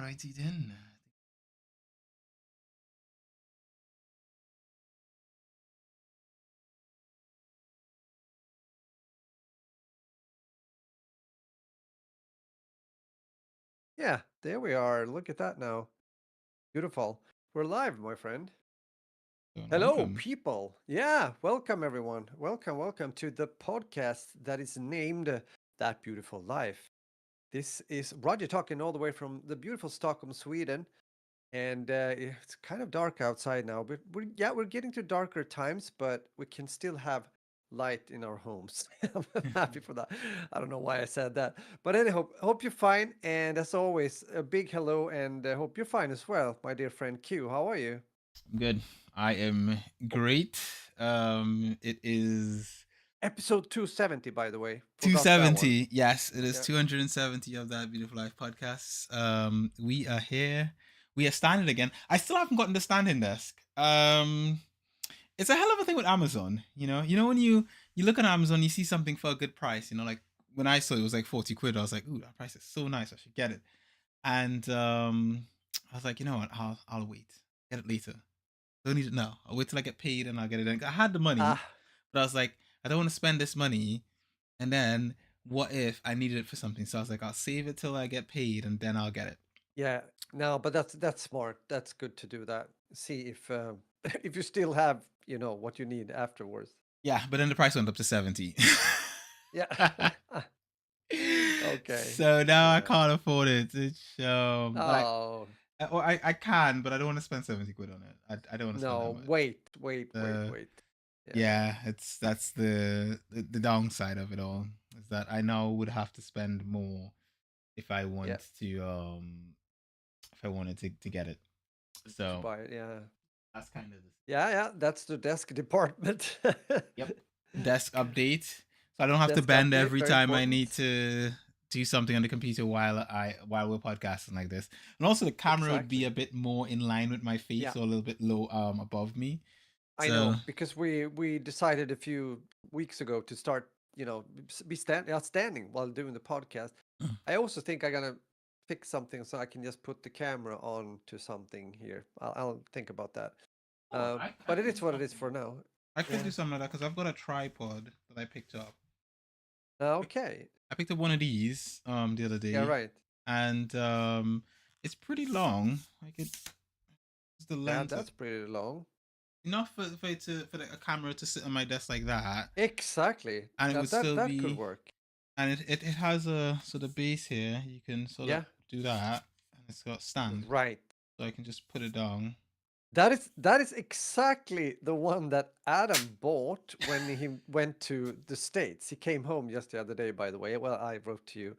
Alrighty then. Yeah, there we are. Look at that now. Beautiful. We're live, my friend. So, Hello, welcome. people. Yeah, welcome, everyone. Welcome to the podcast that is named That Beautiful Life. This is Roger talking all the way from the beautiful Stockholm, Sweden. And it's kind of dark outside now, but we're getting to darker times, but we can still have light in our homes. I'm happy for that. I don't know why I said that, but anyhow, hope you're fine. And as always, a big hello, and hope you're fine as well, my dear friend Q. How are you? I'm good. I am great. It is Episode 270, by the way. Forgot that one. 270. Yes, it is Yeah. 270 of that Beautiful Life podcast. We are here. We are standing again. I still haven't gotten the standing desk. It's a hell of a thing with Amazon. You know when you look on Amazon, you see something for a good price. Like when I saw it was like 40 quid. I was like, ooh, that price is so nice. I should get it. And I was like, you know what? I'll wait. Get it later. Don't need it now. I'll wait till I get paid and I'll get it done. I had the money, Ah, but I was like, I don't want to spend this money. And then what if I needed it for something? So I was like, I'll save it till I get paid and then I'll get it. yeah. No, but that's smart. That's good to do that. See if if you still have, what you need afterwards. Yeah, but then the price went up to 70. Yeah. Okay. So now I Yeah. can't afford it. Like, Oh, or I can, but I don't want to spend 70 quid on it. I don't want to spend that no, much. Uh, wait. Yeah. yeah, that's the downside of it all, is that I now would have to spend more if I Yeah. want to if I wanted to get it. To So buy it. Yeah. that's kind of the Yeah. That's the desk department. yep. Desk update. So I don't have to Desk bend update, every very time I need important. to do something on the computer while we're podcasting like this. And also the camera would be Exactly. a bit more in line with my face Yeah. or a little bit low above me. I So know because we decided a few weeks ago to start, be standing while doing the podcast. I also think I'm gonna fix something so I can just put the camera on to something here. I'll think about that. oh, I But it could is do what it is something for like now. that. I could Yeah. do something like that because I've got a tripod that I picked up. Okay. I picked up one of these the other Yeah. day, Right. and it's pretty long. Like it's the Yeah. length of That's pretty long. enough for a camera to sit on my desk like that, Exactly. and it That would that still that could be. work. And it has a the base here. You can sort of Yeah. do that, and it's got stand, Right. so I can just put it down. That is exactly the one that Adam bought when he went to the States. He came home just the other day, by the way. Well, I wrote to you.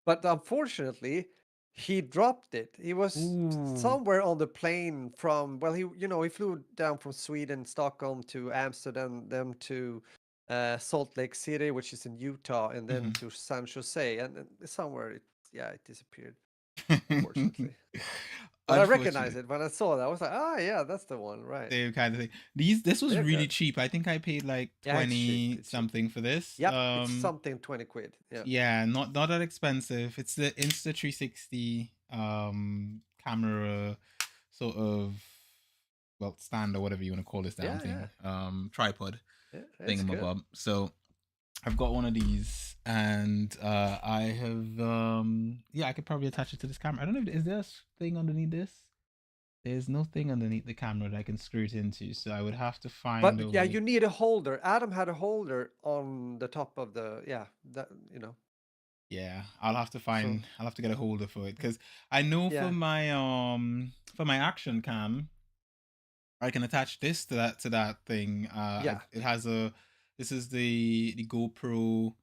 But unfortunately, he dropped it. He was Ooh. somewhere on the plane from, well, he flew down from Sweden, Stockholm to Amsterdam, then to Salt Lake City, which is in Utah, and then to San Jose, and then somewhere it disappeared, unfortunately. But I recognized Unfortunate, it when I saw that. I was like, ah, yeah, that's the one, right? same kind of thing. This was They're really good. cheap. I think I paid like Yeah, it's cheap. 20 It's cheap. something for this. Yep, it's something 20 quid. Yeah. Yeah, not that expensive. It's the Insta 360 camera sort of, well, stand or whatever you want to call this damn Yeah, yeah. thing. Tripod Yeah, it's good. thingamabob. So I've got one of these, and I have yeah, I could probably attach it to this camera. I don't know if is there a thing underneath this. There's no thing underneath the camera that I can screw it into, so I would have to find a But yeah, way. you need a holder. Adam had a holder on the top of the, yeah, that. Yeah, So, I'll have to get a holder for it, because I know yeah, for my action cam I can attach this to that thing. yeah. It has a, this is the GoPro,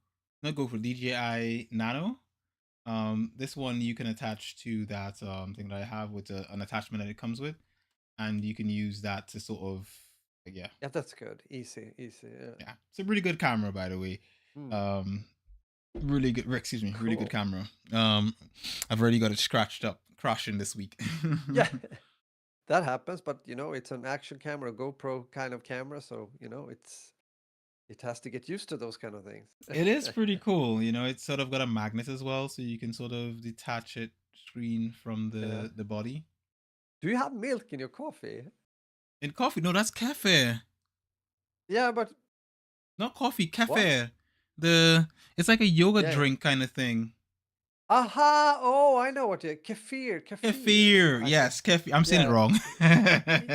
not GoPro, DJI Nano. This one you can attach to that thing that I have with an attachment that it comes with, and you can use that to sort of, like, yeah, Yeah, that's good. Easy, easy. Yeah. yeah. It's a really good camera, by the way. Hmm. Um, really good. Excuse me, really good Cool. camera. I've already got it scratched up, crashing this week. Yeah, that happens, but it's an action camera, GoPro kind of camera, so it has to get used to those kind of things. It is pretty cool. It's sort of got a magnet as well, so you can sort of detach it, screen from Yeah. the body. Do you have milk in your coffee? In coffee, no, that's cafe. Yeah, but Not coffee, what? cafe. The It's like a yogurt Yeah, yeah. drink kind of thing. Aha! Oh, I know what you kefir. Kefir, I think. yes, kefir. I'm saying it Yeah, wrong.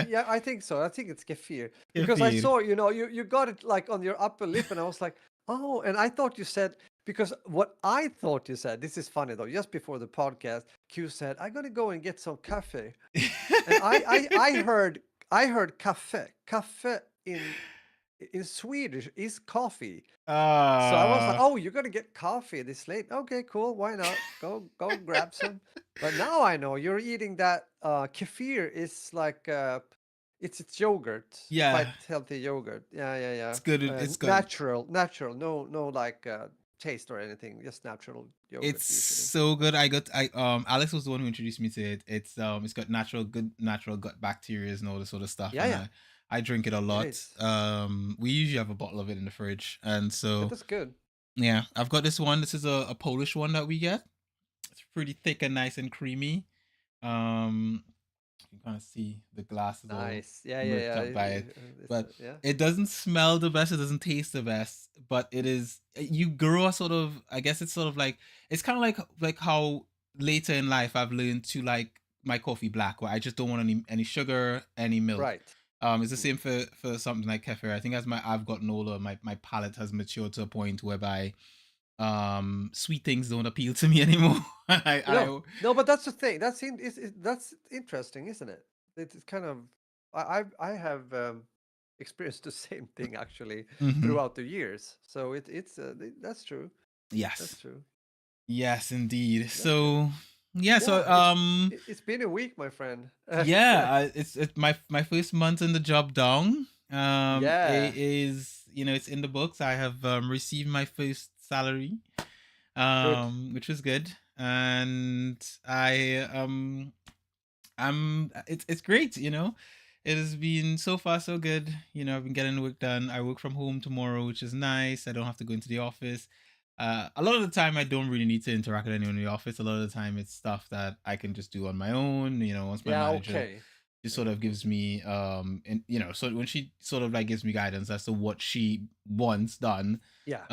yeah, I think so. I think it's kefir because I Kefir. saw, you got it like on your upper lip, and I was like, oh, and I thought you said because what I thought you said. This is funny though. Just before the podcast, Q said, "I'm gonna go and get some cafe," and I heard cafe. Cafe in Swedish is coffee. So I was like, Ah, "Oh, you're gonna get coffee this late? Okay, cool. Why not? Go grab some." But now I know you're eating that kefir is like it's yogurt, yeah, quite healthy yogurt. Yeah, yeah, yeah. it's good. It's good. Natural. No like taste or anything. Just natural yogurt It's usually. so good. I Alex was the one who introduced me to it. It's got good natural gut bacteria and all this sort of stuff, Yeah, and yeah. I drink it a It lot. is. We usually have a bottle of it in the fridge, and Yeah, so that's good. yeah, I've got this one. This is a Polish one that we get. It's pretty thick and nice and creamy. Um, you can kind of see the glass is all Nice. Yeah, yeah, murked yeah. up by it, It's but yeah. it doesn't smell the best. It doesn't taste the best, but it is. You grow a sort of. I guess it's sort of like it's kind of like how later in life I've learned to like my coffee black, where I just don't want any sugar, any milk. Right. It's the Mm. same for something like kefir. I think as I've gotten older, my palate has matured to a point whereby sweet things don't appeal to me anymore. No, I no, but that's the thing. That's interesting, isn't it? It's kind of I have experienced the same thing actually Mhm. throughout the years. So that's true. That's Yes. true. Yes, indeed. That's good. So yeah, so Yeah, it's been a week, my friend. yeah, it's my first month in the job down. It Yeah, is, it's in the books. I have received my first salary, good. which was good, and it's great. It has been so far so good. I've been getting the work done. I work from home tomorrow, which is nice. I don't have to go into the office. A lot of the time I don't really need to interact with anyone in the office. A lot of the time it's stuff that I can just do on my own. Once my Yeah, manager okay. just Yeah, sort of gives me and so when she sort of like gives me guidance as to what she wants done, yeah,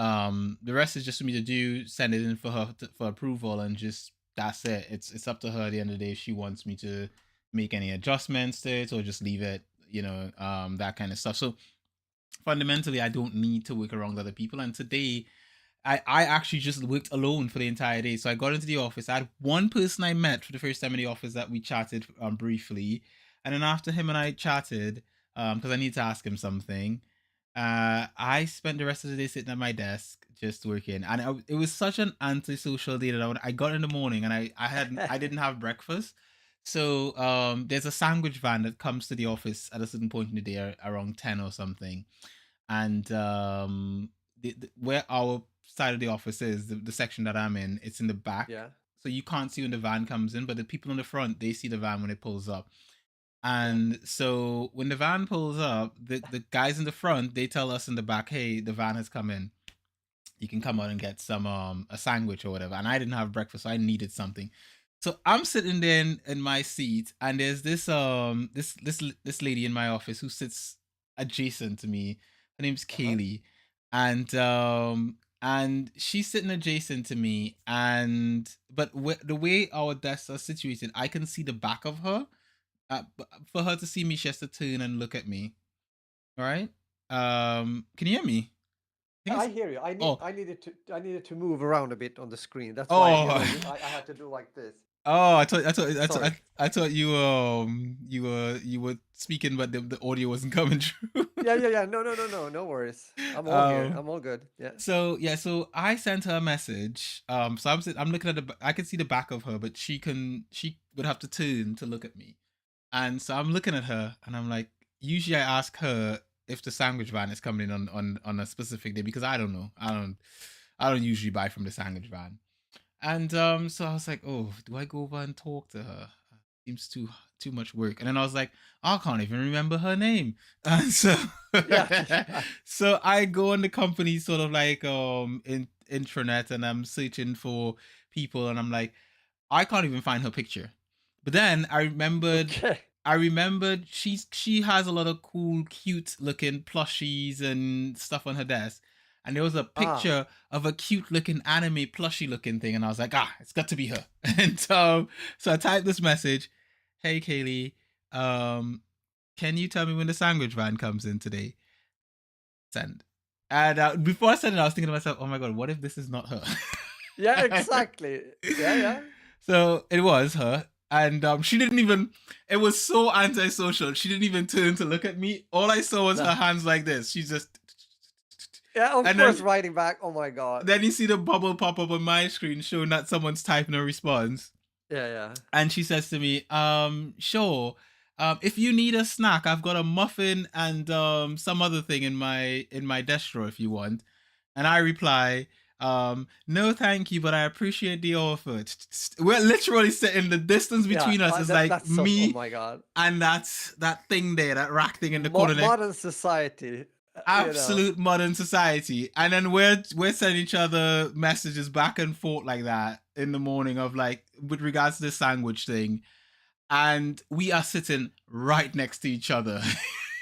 the rest is just for me to do, send it in for her for approval, and just that's it. It's up to her at the end of the day if she wants me to make any adjustments to it or just leave it, that kind of stuff. So fundamentally I don't need to work around other people. And today I actually just worked alone for the entire day. So I got into the office. I had one person I met for the first time in the office that we chatted briefly, and then after him and I chatted, because I need to ask him something. I spent the rest of the day sitting at my desk just working, and it was such an antisocial day that I got in the morning and I didn't have breakfast. So there's a sandwich van that comes to the office at a certain point in the day around 10 or something, and where our side of the office is, the section that I'm in, it's in the back, yeah, so you can't see when the van comes in, but the people on the front, they see the van when it pulls up. yeah, And so when the van pulls up, the guys in the front, they tell us in the back, hey, the van has come in, you can come out and get some a sandwich or whatever. And I didn't have breakfast, so I needed something. So I'm sitting there in my seat, and there's this lady in my office who sits adjacent to me. Her name's uh-huh. Kaylee, and she's sitting adjacent to me, and but the way our desks are situated, I can see the back of her. But for her to see me, she has to turn and look at me. All right. Can you hear me? I think I it's. hear you. Oh, I needed to move around a bit on the screen. That's why, oh. I had to do like this. Oh, Sorry. I thought you were speaking, but the audio wasn't coming through. Yeah, yeah, yeah. No, no, no, no. No worries. I'm all here. um, I'm all good. Yeah. so yeah, so I sent her a message. So I'm looking at I can see the back of her, but she would have to turn to look at me. And so I'm looking at her, and I'm like, usually I ask her if the sandwich van is coming in on a specific day, because I don't know. I don't usually buy from the sandwich van. And so I was like, oh, do I go over and talk to her? Seems too much work. And then I was like, I can't even remember her name. And so Yeah. Yeah. so I go on the company sort of like intranet, and I'm searching for people, and I'm like, I can't even find her picture. But then Okay. I remembered she has a lot of cool, cute looking plushies and stuff on her desk. And there was a Ah, picture of a cute looking anime plushie looking thing, and I was like, it's got to be her. And so I typed this message, "Hey Kaylee, can you tell me when the sandwich van comes in today?" Send. And before I sent it, I was thinking to myself, "Oh my god, what if this is not her?" yeah, exactly. Yeah, yeah. So it was her, and she didn't even. It was so antisocial. She didn't even turn to look at me. All I saw was No. her hands like this. She just, Yeah, of and course, writing back. Oh my god. then you see the bubble pop up on my screen showing that someone's typing a response, Yeah, yeah. and she says to me, sure. If you need a snack, I've got a muffin and some other thing in my desk drawer if you want. And I reply, no, thank you, but I appreciate the offer. We're literally sitting, the distance Yeah, between us is that like that's so. Oh me my god. and that thing there, that rack thing in the corner there. Modern society. You know. Absolute modern society. And then we're sending each other messages back and forth like that in the morning of like with regards to the sandwich thing. And we are sitting right next to each other.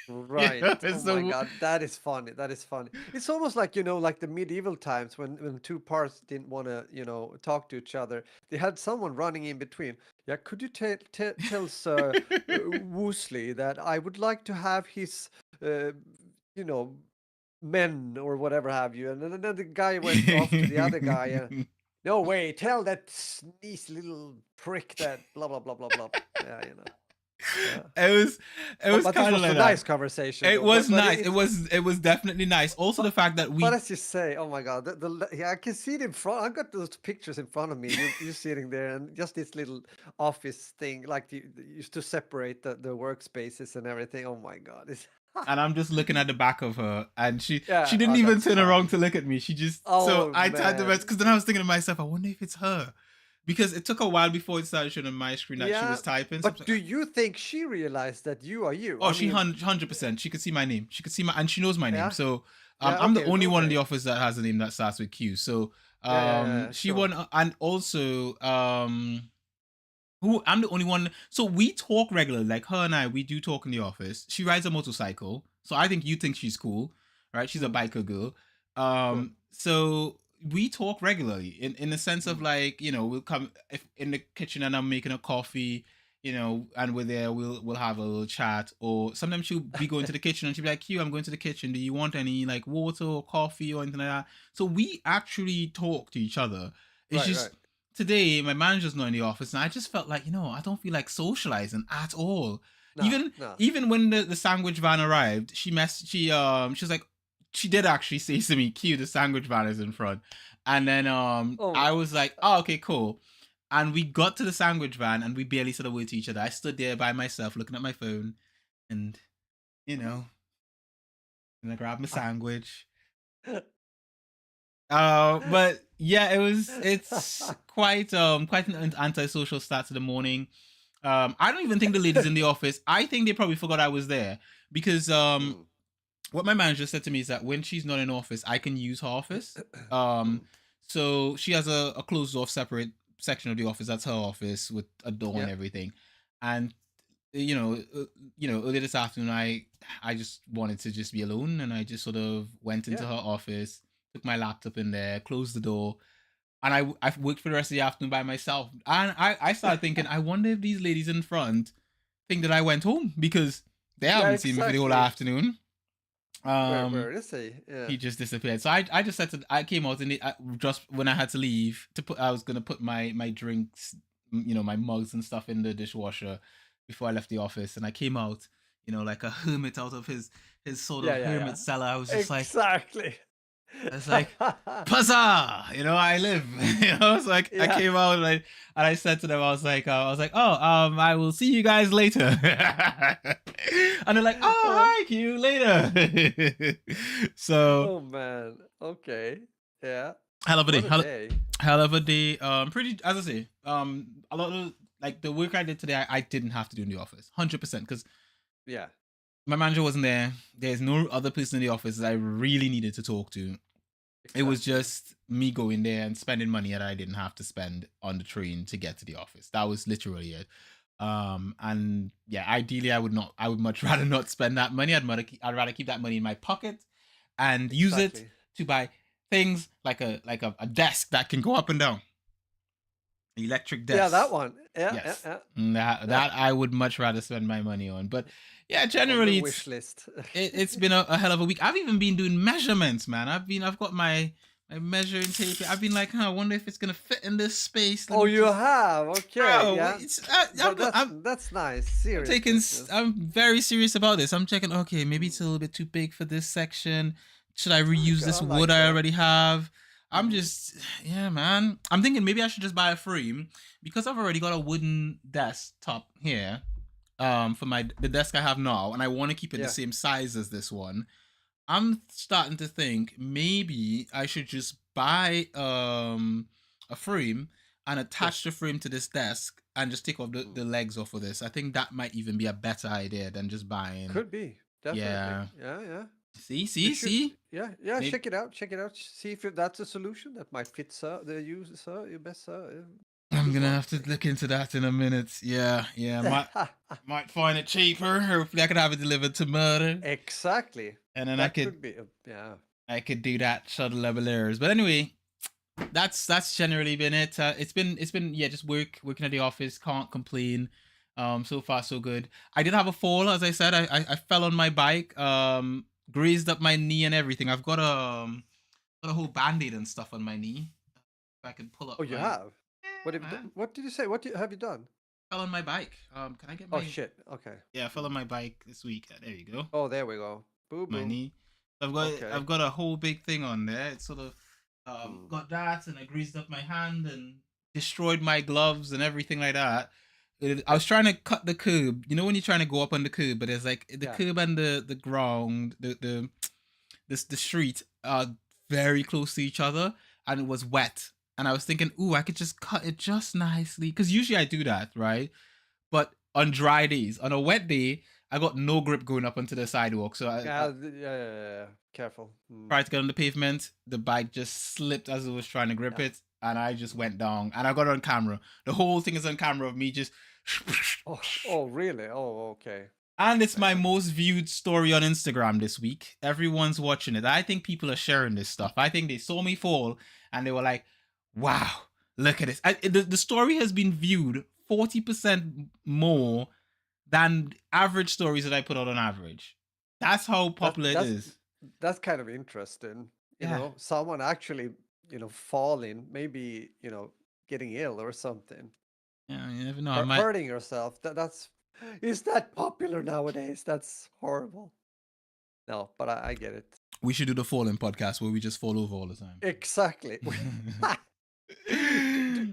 Right. Oh my So God, that is funny. That is funny. It's almost like, like the medieval times when two parts didn't want to, talk to each other. They had someone running in between. Yeah, could you tell Sir Woosley that I would like to have his, you know, men or whatever have you. And then the guy went off to the other guy and, no way, tell that sneeze little prick that blah blah blah blah blah. Yeah, Yeah. it was But this kind of was a like nice that. conversation It though. was But nice. it's It was definitely nice. Also the fact that but we as you say, oh my God, yeah, I can see it in front. I got those pictures in front of me. You're sitting there, and just this little office thing, like used to separate the workspaces and everything. Oh my God, it's and I'm just looking at the back of her, and she yeah. didn't Oh, even that's turn around funny. to look at me. She just so Oh I typed the message man, because then I was thinking to myself, I wonder if it's her, because it took a while before it started showing on my screen that she yeah. was typing. So I was But like, do you think she realized that you are you? oh, I she mean, 100%. She could see my name. She could see my, and she knows my name. yeah, So yeah. I'm the Okay, only one in the okay. office that has a name that starts with Q. So Yeah. she Sure. won, and also who I'm the only one. So we talk regularly. Like her and I, we do talk in the office. She rides a motorcycle, so I think you think she's cool, right? She's a Mm, biker girl. sure. So we talk regularly in the sense of Mm, like we'll come if in the kitchen and I'm making a coffee, and we're there. We'll have a little chat, or sometimes she'll be going to the kitchen and she'll be like, "Q, I'm going to the kitchen. Do you want any like water or coffee or anything like that?" So we actually talk to each other. It's right. Right. just today my manager's not in the office and I just felt like I don't feel like socializing at all. No. even No. even when the sandwich van arrived, she was like, she did actually say to me, "Q, the sandwich van is in front." And then Oh. I was like, "Oh, okay, cool." And we got to the sandwich van and we barely said a word to each other. I stood there by myself looking at my phone, and you know and I grabbed my sandwich. But yeah, it's quite an antisocial start to the morning. I don't even think the ladies in the office, I think they probably forgot I was there, because Mm. what my manager said to me is that when she's not in office, I can use her office. Um, Mm. so she has a closed off separate section of the office. That's her office with a door and Yeah. everything. And earlier this afternoon, I just wanted to just be alone, and I just sort of went into Yeah. her office, took my laptop in there, closed the door, and I worked for the rest of the afternoon by myself. And I started thinking, I wonder if these ladies in front think that I went home, because they Yeah, haven't seen me for the whole exactly. afternoon. Where is he? Yeah. He just disappeared. So I just said I came out, and just when I had to leave I was gonna put my drinks, my mugs and stuff in the dishwasher before I left the office, and I came out, like a hermit out of his sort of Yeah. hermit cellar. I was just like, Exactly. it's like, Pazza, I live. So I Yeah. came out, and I said to them, oh, I will see you guys later. And they're like, oh, Oh, hi, Q, later. So oh man. Okay. Yeah. hell of a day, What a day. hell of a day. Pretty, as I say, a lot of like the work I did today, I didn't have to do in the office, 100%, because Yeah. my manager wasn't there. There's no other person in the office that I really needed to talk to. It was Exactly. just me going there and spending money that I didn't have to spend on the train to get to the office. That was literally it. And yeah, ideally I would much rather not spend that money. I'd rather keep that money in my pocket and use it Exactly. to buy things like a desk that can go up and down. Electric Yeah, that desk. one. Yeah, yeah, Yes. yeah. Yeah. That I would much rather spend my money on. But yeah, On the generally wish list. it's been a hell of a week. I've even been doing measurements, man. I've got my measuring tape. I've been like, I wonder if it's gonna fit in this space. Let Oh, me you just, have? Okay, bro. yeah. That's nice. I'm Serious taking. business. I'm very serious about this. I'm checking. Okay, maybe it's a Mm. little bit too big for this section. Should I Oh, reuse okay, this I wood like I that. already have? I'm Hmm. just, yeah, man. I'm thinking maybe I should just buy a frame because I've already got a wooden desktop here. For the desk I have now, and I want to keep it the Yeah. same size as this one. I'm starting to think maybe I should just buy a frame and Yeah. attach the frame to this desk and just take off Mm. the legs off of this. I think that might even be a better idea than just buying. Could be. Definitely. Yeah. Yeah, yeah. See, You see, should. see. Yeah, yeah. Maybe Check it out. Check it out. See if that's a solution that might fit the user, your best. I'm Good gonna one. have to look into that in a minute. Yeah, yeah. Might find it cheaper. Hopefully, I could have it delivered tomorrow, Exactly. and then That could be. Yeah. I could do that shuttle level errors. But anyway, that's generally been it. It's been yeah, just working at the office. Can't complain. So far so good. I did have a fall, as I said. I fell on my bike. Grazed up my knee and everything. I've got a whole band-aid and stuff on my knee. If I can pull Oh, up you my, have. What yeah, have you man. done? What did you say? Have you done? Fell on my bike. Can I get Oh my, shit. Okay. yeah, I fell Mm. on my bike this week. There you go. Oh, there we go. Boom, My boom. knee. I've Okay. got a whole big thing on there. It's sort of Mm. got that, and I greased up my hand and destroyed my gloves and everything like that. I Yep. was trying to cut the curb. You know when you're trying to go up on the curb, but there's like the Yeah. curb and the ground, the street are very close to each other, and it was wet. And I was thinking, ooh, I could just cut it just nicely, because usually I do that, right? But on dry days, on a wet day, I got no grip going up onto the sidewalk. So I Yeah. Yeah. Yeah, yeah. Careful. Mm. tried to get on the pavement. The bike just slipped as it was trying to grip Yeah. it, and I just went down. And I got it on camera. The whole thing is on camera of me just. Oh. Oh, really? Oh, okay. And it's my Man. most viewed story on Instagram this week. Everyone's watching it. I think people are sharing this stuff. I think they saw me fall and they were like, wow, look at this. The story has been viewed 40% more than average stories that I put out on average. That's how That popular it that's is. that's kind of interesting. Yeah. Someone actually, falling, maybe, getting ill or something, Yeah, you never know. I might. hurting yourself. That's is that popular nowadays? That's horrible. No, but I get it. We should do the falling podcast where we just fall over all the time. Exactly.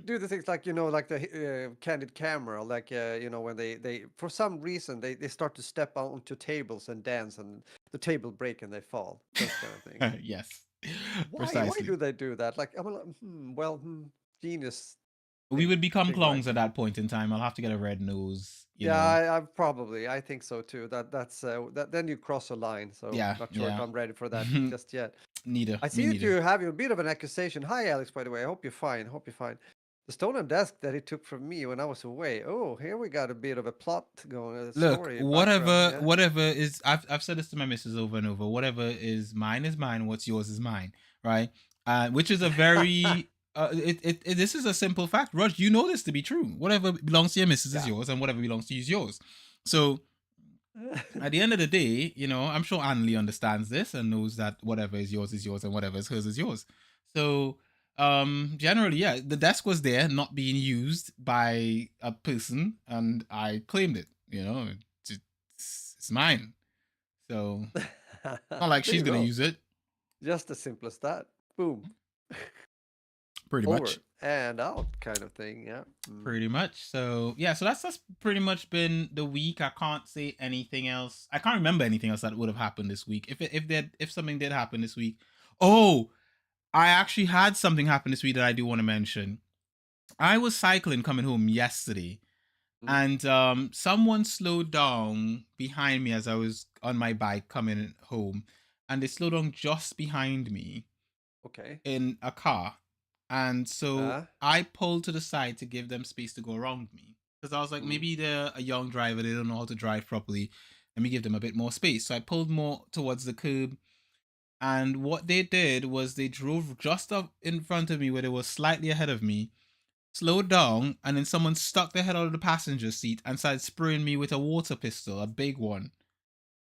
Do the things like like the candid camera, like when they for some reason they start to step onto tables and dance, and the table break and they fall. Those kind of things. Yes, Why precisely. do they do that? Like, I'm like, well, genius We thing would become thing, right? clowns at that point in time. I'll have to get a red nose, you Yeah, know. I think so too. That's that then you cross a line. So Yeah, not sure if yeah. I'm ready for that just yet. Neither. I Me see that you neither. have a bit of an accusation. Hi, Alex, by the way. I hope you're fine. Hope you're fine. The stolen desk that he took from me when I was away. Oh, here we got a bit of a plot going, a Look, story, background. whatever, Yeah. whatever is. I've said this to my missus over and over. Whatever is mine is mine. What's yours is mine. Right. Which is a very. This is a simple fact, Raj. You know this to be true. Whatever belongs to your missus is Yeah. yours, and whatever belongs to you is yours. So at the end of the day, I'm sure Annalie understands this and knows that whatever is yours, and whatever is hers is yours. So, generally, yeah, the desk was there, not being used by a person, and I claimed it. It's mine. So, not like There she's you gonna go. use it. Just as simple as that. Boom. Pretty much. Over and out kind of thing. Yeah. Pretty much. So yeah, so that's pretty much been the week. I can't say anything else. I can't remember anything else that would have happened this week. If something did happen this week. Oh, I actually had something happen this week that I do want to mention. I was cycling coming home yesterday, Mm. and someone slowed down behind me as I was on my bike coming home, and they slowed down just behind me. Okay. in a car. And so Uh, I pulled to the side to give them space to go around me. Because I was like, mm. maybe they're a young driver, they don't know how to drive properly. Let me give them a bit more space. So I pulled more towards the curb. And what they did was they drove just up in front of me where they were slightly ahead of me, slowed down, and then someone stuck their head out of the passenger seat and started spraying me with a water pistol, a big one.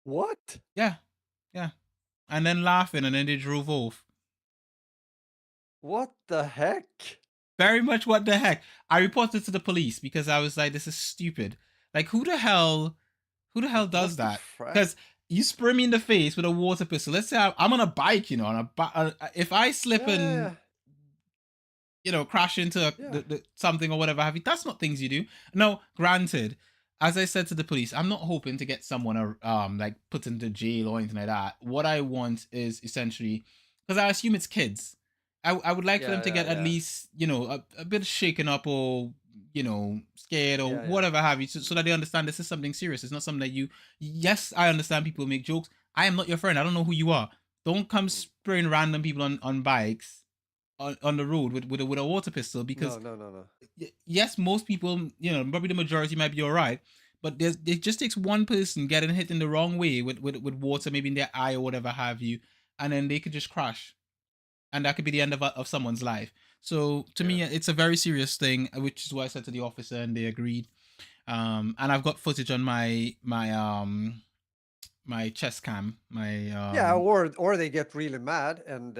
What? Yeah, yeah. And then laughing, and then they drove off. What the heck? Very much what the heck. I reported to the police because I was like, this is stupid. Like who the hell does What the that? frack? Because you spray me in the face with a water pistol. Let's say I'm on a bike, on if I slip and Yeah, crash into yeah, something or whatever have you. That's not things you do. No, granted, as I said to the police, I'm not hoping to get someone like put into jail or anything like that. What I want is essentially, because I assume it's kids. I would like for them yeah, to yeah, get at yeah, least a bit shaken up or scared or yeah, yeah. whatever have you, so that they understand this is something serious. It's not something that you. Yes, I understand people make jokes. I am not your friend. I don't know who you are. Don't come Mm. spraying random people on bikes on the road with a water pistol, No, because no, no, no. yes, most people, probably the majority might be all right, but it just takes one person getting hit in the wrong way with water, maybe in their eye or whatever have you, and then they could just crash, and that could be the end of someone's life. So to Yeah. me, it's a very serious thing, which is what I said to the officer, and they agreed. And I've got footage on my chest cam, my Yeah, or they get really mad and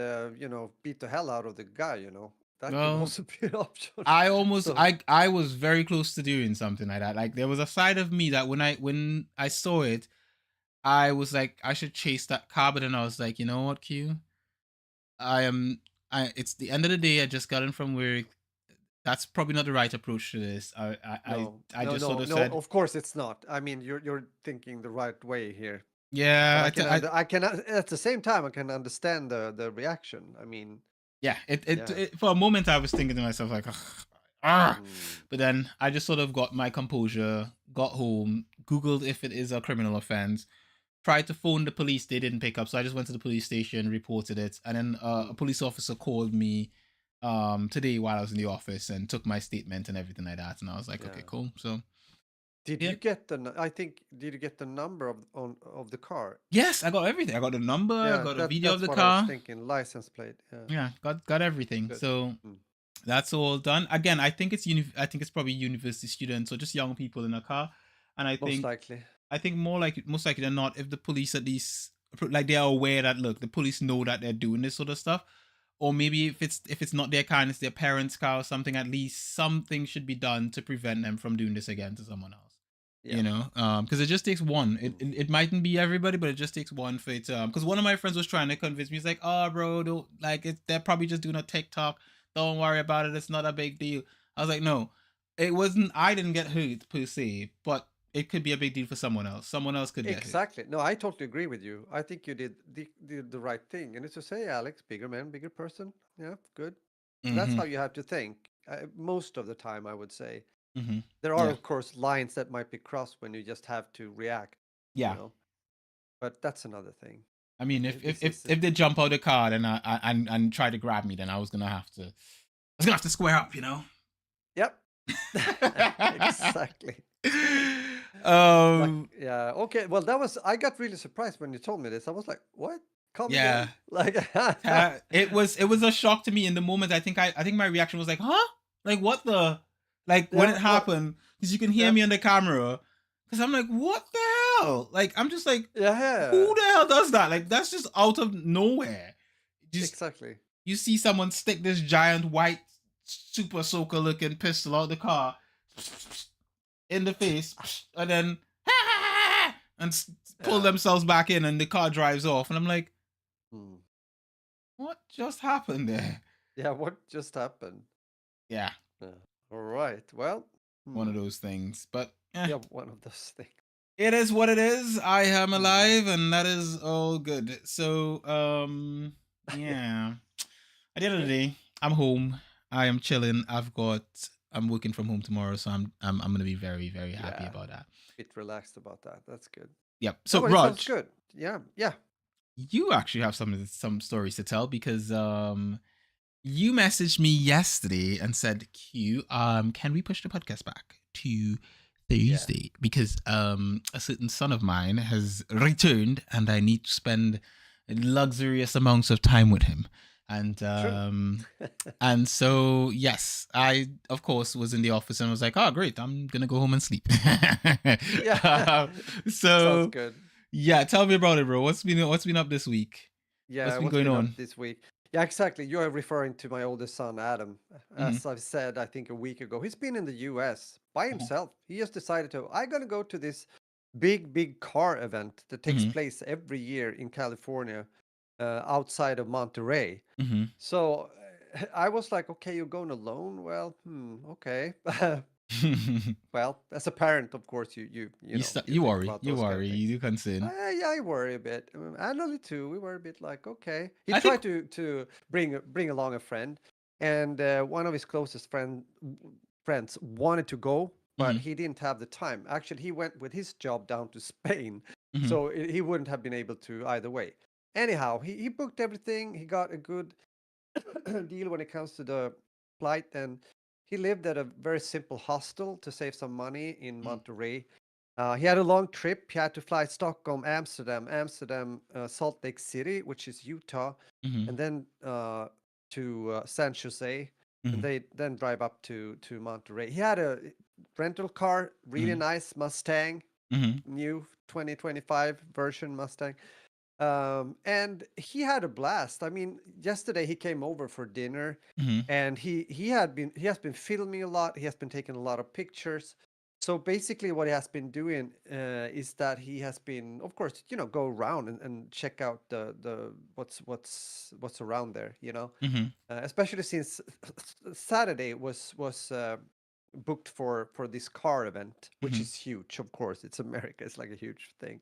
beat the hell out of the guy, That could well, also be an option. I almost So, I was very close to doing something like that. Like there was a side of me that when I saw it, I was like I should chase that car, but then I was like, you know what, Q? I am I it's the end of the day, I just got in from work. That's probably not the right approach to this. no, I no, just sort no, of no, said, of course it's not. I mean, you're thinking the right way here. But yeah, I can at the same time I can understand the reaction. I mean, yeah, yeah. for a moment I was thinking to myself like, "Ugh, ah," Mm, but then I just sort of got my composure, got home, googled if it is a criminal offense, tried to phone the police. They didn't pick up, so I just went to the police station, reported it, and then a mm, police officer called me today while I was in the office and took my statement and everything like that. And I was like, okay, yeah. cool. So Did yeah, you get I think did you get the number of the car? yes, I got everything. I got the number, I Yeah, got a video of that's the what I was car. thinking. License plate. Yeah, Yeah, got everything. good. So Mm, that's all done. Again, I think it's probably university students or just young people in a car. And most likely. I think more like most likely than not, if the police at least like they are aware that look, the police know that they're doing this sort of stuff, or maybe if it's not their car and it's their parents' car or something, at least something should be done to prevent them from doing this again to someone else. Yeah. Because it just takes one. It, Mm. it it mightn't be everybody, but it just takes one for it. Because one of my friends was trying to convince me. He's like, "Oh, bro, don't like it. They're probably just doing a TikTok. Don't worry about it. It's not a big deal." I was like, "No, it wasn't. I didn't get hurt per se, but it could be a big deal for someone else. Someone else could get hurt." Exactly. No, I totally agree with you. I think you did the right thing. And it's to say, Alex, bigger man, bigger person. Yeah, good. That's Mm-hmm. how you have to think. Most of the time, I would say. Mm-hmm. There are, Yeah. of course, lines that might be crossed when you just have to react, you Yeah. know. But that's another thing. I mean, if This if is if they jump out of the car and and try to grab me, then I was gonna have to square up. Yep. Exactly. Like, um. yeah. Okay. Well, that was. I got really surprised when you told me this. I was like, "What? Come Yeah. again?" Like, It was a shock to me in the moment. I think my reaction was like, huh? Like what the like when it yeah. Well, happened, because you can hear yeah. me on the camera. Because I'm like, what the hell? Like I'm just like, Yeah. Yeah. who the hell does that? Like that's just out of nowhere. Just Exactly. you see someone stick this giant white super soaker looking pistol out the car in the face, and then and pull Yeah. themselves back in, and the car drives off, and I'm like, Hmm. what just happened there? Yeah. What just happened? Yeah, Yeah. All right. Well. one of Hmm. those things. But Yeah. One of those things. it is what it is. I am Hmm. alive, and that is all good. So, yeah. At the end of the Good. day, I'm home. I am chilling. I'm working from home tomorrow, so I'm gonna be very very happy Yeah. about that. Bit relaxed about that. That's good. Yep. No, So but it sounds Raj, good. Yeah. Yeah. you actually have some stories to tell because you messaged me yesterday and said, "Q, can we push the podcast back to Yeah, Thursday because a certain son of mine has returned and I need to spend luxurious amounts of time with him." And true. and so yes, I of course was in the office and was like, "Oh, great, I'm gonna go home and sleep." Yeah, Uh, sounds so good. yeah, tell me about it, bro. What's been up this week? What's Yeah, been what's going been up on? this week? Yeah, exactly. You're referring to my oldest son, Adam. Mm-hmm. As I've said, I think a week ago, he's been in the US by himself. He just decided to, I'm going to go to this big car event that takes Mm-hmm. place every year in California, outside of Monterey. Mm-hmm. So I was like, okay, you're going alone? Well, okay. Well, as a parent, of course, you You think worry, about those kind of you things. do concern. Yeah, I worry a bit. And Lily too. We were a bit like, okay. He I think. tried to bring along a friend, and one of his closest friends wanted to go, but Mm-hmm. he didn't have the time. Actually, he went with his job down to Spain, Mm-hmm. so he wouldn't have been able to either way. Anyhow, he booked everything. He got a good deal when it comes to the flight, and he lived at a very simple hostel to save some money in Monterey. He had a long trip. He had to fly Stockholm, Amsterdam, Salt Lake City, which is Utah, Mm-hmm. and then to San Jose, and Mm-hmm. they then drive up to Monterey. He had a rental car, really Mm-hmm. nice Mustang, Mm-hmm. new 2025 version Mustang. And he had a blast. I mean, yesterday he came over for dinner, Mm-hmm. and he has been filming a lot. He has been taking a lot of pictures. So basically, what he has been doing is that he has been, of course, go around and check out the what's around there. Mm-hmm. Especially since Saturday was booked for this car event, which Mm-hmm. is huge. Of course, it's America. It's like a huge thing.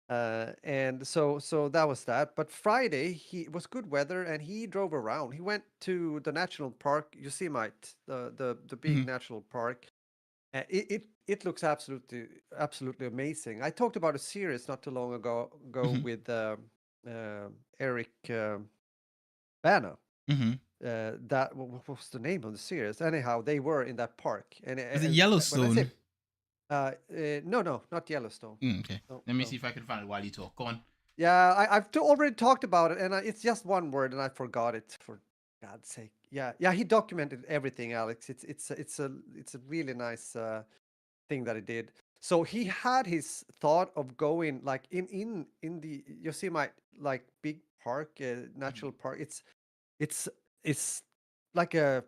And so that was that. But Friday, he it was good weather, and he drove around. He went to the national park, Yosemite, the big Mm-hmm. national park. It looks absolutely amazing. I talked about a series not too long ago Mm-hmm. with Eric Bana. Mm-hmm. What was the name of the series? Anyhow, they were in that park, Was it and when I say Yellowstone? no, not Yellowstone. Okay. No, Let me no. see if I can find it while you talk. Go on. Yeah, I've already talked about it, and it's just one word, and I forgot it. For God's sake, yeah, yeah. He documented everything, Alex. It's a really nice thing that he did. So he had his thought of going like in the Yosemite like big park, Mm-hmm. natural park. It's it's like a,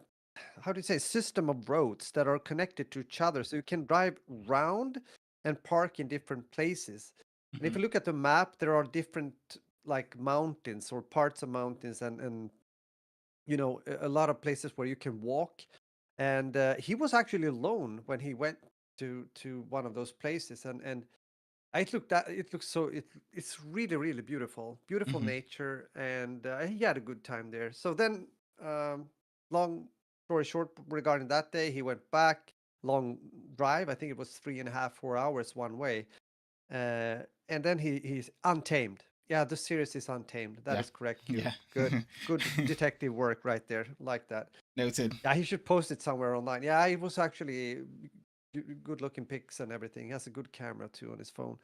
how do you say, system of roads that are connected to each other, so you can drive round and park in different places. And if Mm-hmm. you look at the map, there are different like mountains or parts of mountains, and a lot of places where you can walk. And he was actually alone when he went to one of those places, and it looks so it's really beautiful Mm-hmm. nature, and he had a good time there. So then, um, long story short, regarding that day, he went back, long drive. I think it was 3.5 4 hours one way, uh, and then he's Untamed. Yeah, the series is Untamed. That Yeah. is correct, Q. Yeah. Good detective work right there, like that. Noted. Yeah, he should post it somewhere online. Yeah, it was actually good looking pics and everything. He has a good camera too on his phone.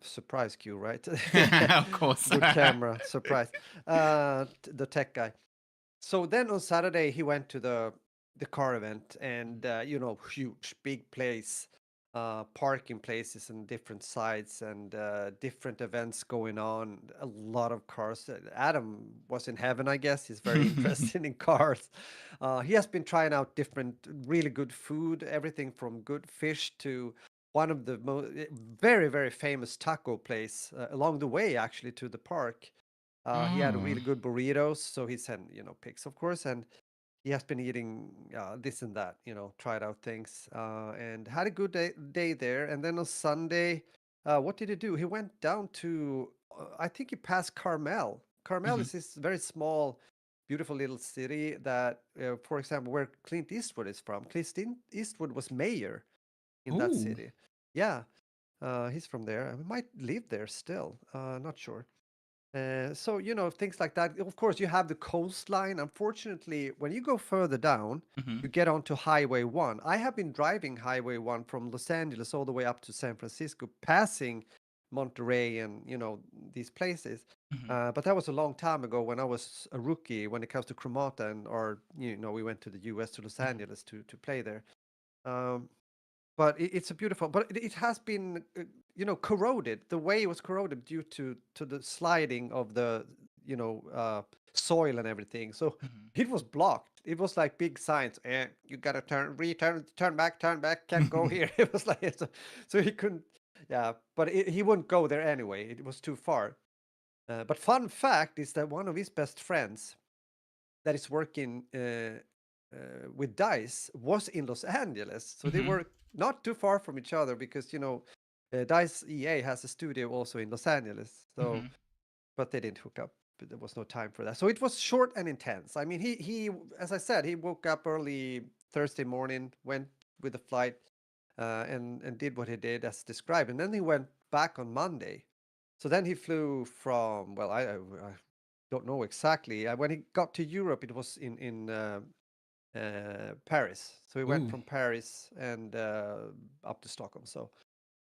Surprise Q, right? Of course. Good camera, surprise. The tech guy. So then on Saturday he went to the car event, and huge big place, parking places and different sites, and different events going on. A lot of cars. Adam was in heaven, I guess. He's very interested in cars. He has been trying out different really good food, everything from good fish to one of the very famous taco place along the way actually to the park. He had Oh. really good burritos, so he sent pics, of course, and he has been eating this and that, tried out things, and had a good day there. And then on Sunday, what did he do? He went down to, I think he passed Carmel. Carmel Mm-hmm. is this very small, beautiful little city that, for example, where Clint Eastwood is from. Clint Eastwood was mayor in that Oh. city. Yeah, he's from there. I might live there still. Not sure. So, things like that. Of course, you have the coastline. Unfortunately, when you go further down, Hmm. you get onto Highway 1. I have been driving Highway 1 from Los Angeles all the way up to San Francisco, passing Monterey and, these places. Hmm. But that was a long time ago when I was a rookie when it comes to Cremata, or, we went to the US, to Los Hmm. Angeles to play there. Um, but it's a beautiful, but it has been corroded. The way it was corroded due to the sliding of the you know uh soil and everything, so Hmm. it was blocked. It was like big signs, you gotta turn back, can't go here. It was like, so he couldn't. Yeah, but he wouldn't go there anyway, it was too far. But fun fact is that one of his best friends that is working with Dice was in Los Angeles, so they Hmm. were not too far from each other because Dice EA has a studio also in Los Angeles. So, Hmm. but they didn't hook up. But there was no time for that, so it was short and intense. I mean, he as I said, he woke up early Thursday morning, went with the flight, and did what he did as described, and then he went back on Monday. So then he flew from, well, I don't know exactly. When he got to Europe, it was in Paris. So he went Ooh. from Paris and up to Stockholm. So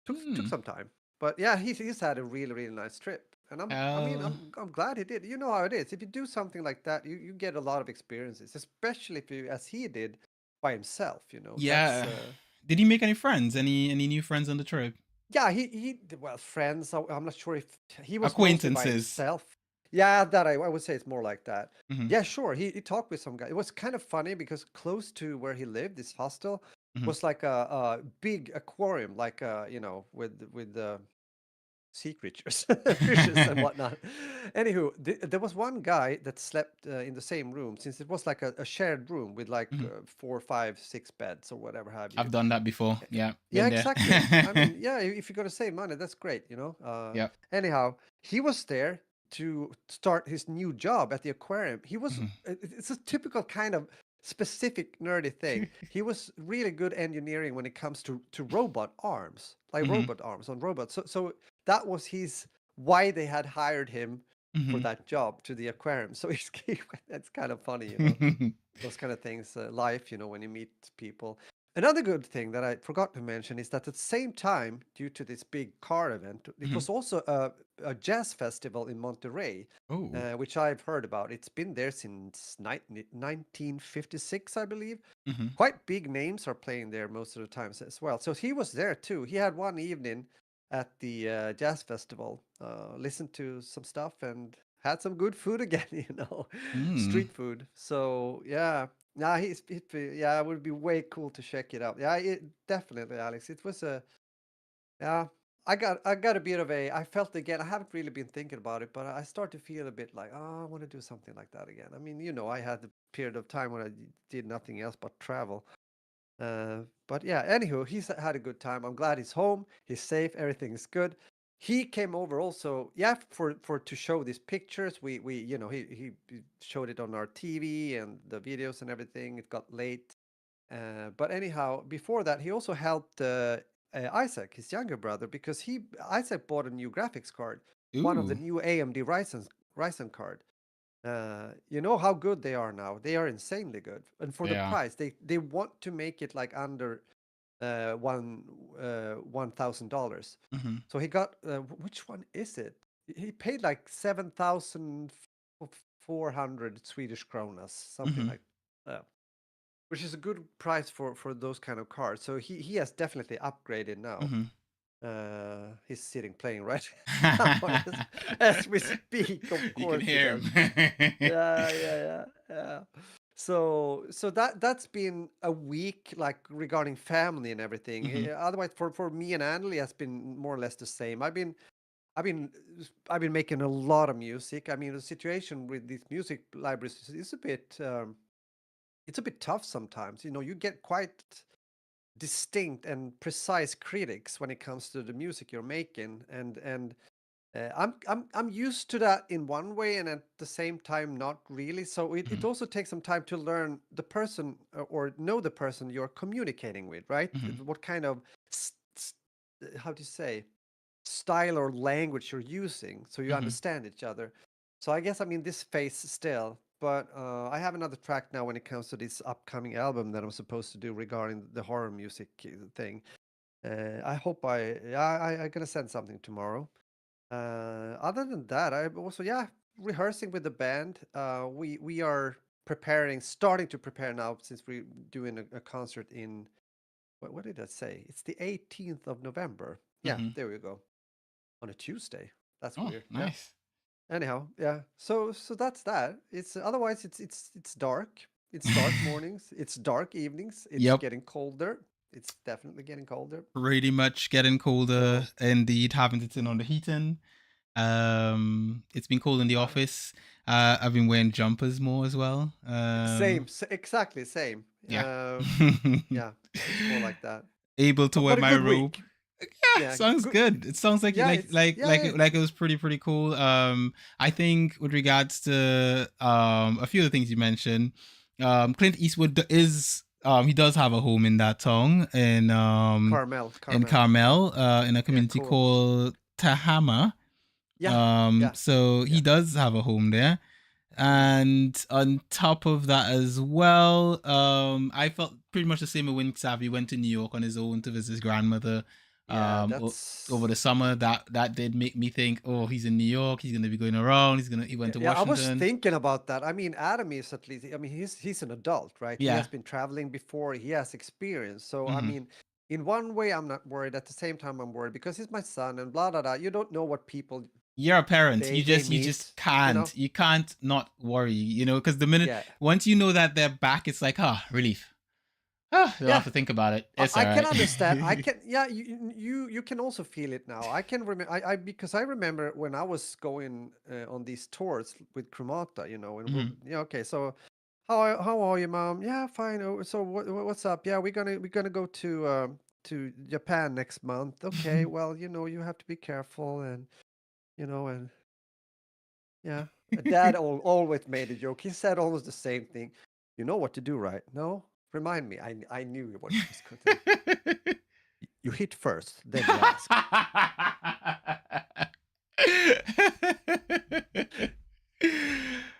took Hmm. some time, but yeah, he's had a really really nice trip, and I mean Uh, I'm glad he did. You know how it is. If you do something like that, you get a lot of experiences, especially if you, as he did, by himself. That's yeah. Did he make any friends? Any new friends on the trip? yeah, well, friends. I'm not sure if he was mostly by Acquaintances. himself. Yeah, that I would say it's more like that. Hmm. Yeah, sure. He talked with some guy. It was kind of funny because close to where he lived, this hostel Hmm. was like a big aquarium, like with the sea creatures, fishes and whatnot. Anywho, there was one guy that slept in the same room, since it was like a shared room with like Hmm. 4, 5, 6 beds or whatever have you. I've done that before. Yeah, Yeah, been there. exactly. I mean, yeah, if you're gonna save money, that's great. Yeah. Anyhow, he was there to start his new job at the aquarium. Mhm. It's a typical kind of specific nerdy thing. He was really good engineering when it comes to robot arms, like Mhm. robot arms on robots. So that was his why they had hired him for Mhm. that job to the aquarium. So that's kind of funny. Those kind of things, life, when you meet people. Another good thing that I forgot to mention is that at the same time, due to this big car event, it Mhm. was also a jazz festival in Monterey, Oh. which I've heard about. It's been there since 1956, I believe. Mhm. Quite big names are playing there most of the times as well. So he was there too. He had one evening at the jazz festival, listened to some stuff and had some good food again, Mm. street food. So yeah, nah, yeah, it would be way cool to check it out. Yeah, definitely, Alex. It was yeah. I got a bit of a. I felt again. I haven't really been thinking about it, but I start to feel a bit like, oh, I want to do something like that again. I mean, I had a period of time when I did nothing else but travel. But yeah, anywho, he's had a good time. I'm glad he's home. He's safe. Everything is good. He came over also, yeah, for to show these pictures. We he showed it on our TV and the videos and everything. It got late, but anyhow, before that, he also helped Isaac, his younger brother, because he Isaac bought a new graphics card, one of the Ooh. new AMD Ryzen card. You know how good they are now. They are insanely good, and for the Yeah. price, they want to make it like under $1,000. Mhm. So he got which one is it? He paid like 7,400 Swedish kronas, something Mhm. like that, which is a good price for those kind of cards. So he has definitely upgraded now. Mhm. He's sitting playing right now as we speak. Of You can course he hear does. him. Yeah. So that's been a week like regarding family and everything. Mhm. Otherwise, for me and Annalie has been more or less the same. I've been I've been making a lot of music. I mean, the situation with these music libraries is a bit it's a bit tough sometimes. You get quite distinct and precise critics when it comes to the music you're making, and I'm used to that in one way, and at the same time not really. So it Mhm. also takes some time to learn the person, or know the person you're communicating with, right? Mhm. What kind of how do you say, style or language you're using, so you Mm-hmm. understand each other. So I guess I'm in this phase still, but I have another track now when it comes to this upcoming album that I'm supposed to do regarding the horror music thing. I hope I'm gonna send something tomorrow. Other than that, I'm also rehearsing with the band. We are starting to prepare now since we're doing a concert in what did I say? It's the 18th of November. Yeah, Mm-hmm. there we go. On a Tuesday. That's Oh, weird. Yeah. nice. Anyhow, yeah. So that's that. It's otherwise it's dark. It's dark mornings. It's dark evenings. It's Yep. getting colder. It's definitely getting colder. Pretty much getting colder. So Indeed, having to turn on the heating. It's been cold in the uh, office. I've been wearing jumpers more as well. exactly same. Yeah. Yeah, it's more like that. Able to wear But a my good robe. week. Yeah, Yeah, sounds good. good. It sounds like Yeah, it's yeah, like it was pretty cool. I think with regards to a few of the things you mentioned, Clint Eastwood is he does have a home in that town Carmel, in Carmel. Carmel in a Yeah, community cool. called Tahama. Yeah, yeah, So he yeah. does have a home there. Hmm. And on top of that as well, I felt pretty much the same when Savvy went to New York on his own to visit his grandmother Yeah, over the that's summer. That did make me think, oh, he's in New York, he's gonna be going around, he went to yeah, I was Washington. thinking about that. I mean, Adam is at least, I mean, he's an adult, right? He Yeah. has been traveling before, he has experience. So, I Mm-hmm. mean, in one way, I'm not worried. At the same time, I'm worried because he's my son and blah, blah, blah. You don't know what people You're a parent. they You just meet, you know? can't. You can't not worry, because the minute Yeah. once you know that they're back, it's like, relief. Don't Yeah. have to think about it. It's I all can right. understand. I can, yeah, you can also feel it now. I can remember, because I remember when I was going on these tours with Cremata, and Mm-hmm. yeah, okay, so how are you, mom? Yeah, fine. Oh, so what's up? Yeah, we're gonna go to Japan next month. Okay, well, you have to be careful and yeah. Dad always made a joke. He said almost the same thing. You know what to do, right? No, remind me. I knew what he was going to. You hit first, then you ask.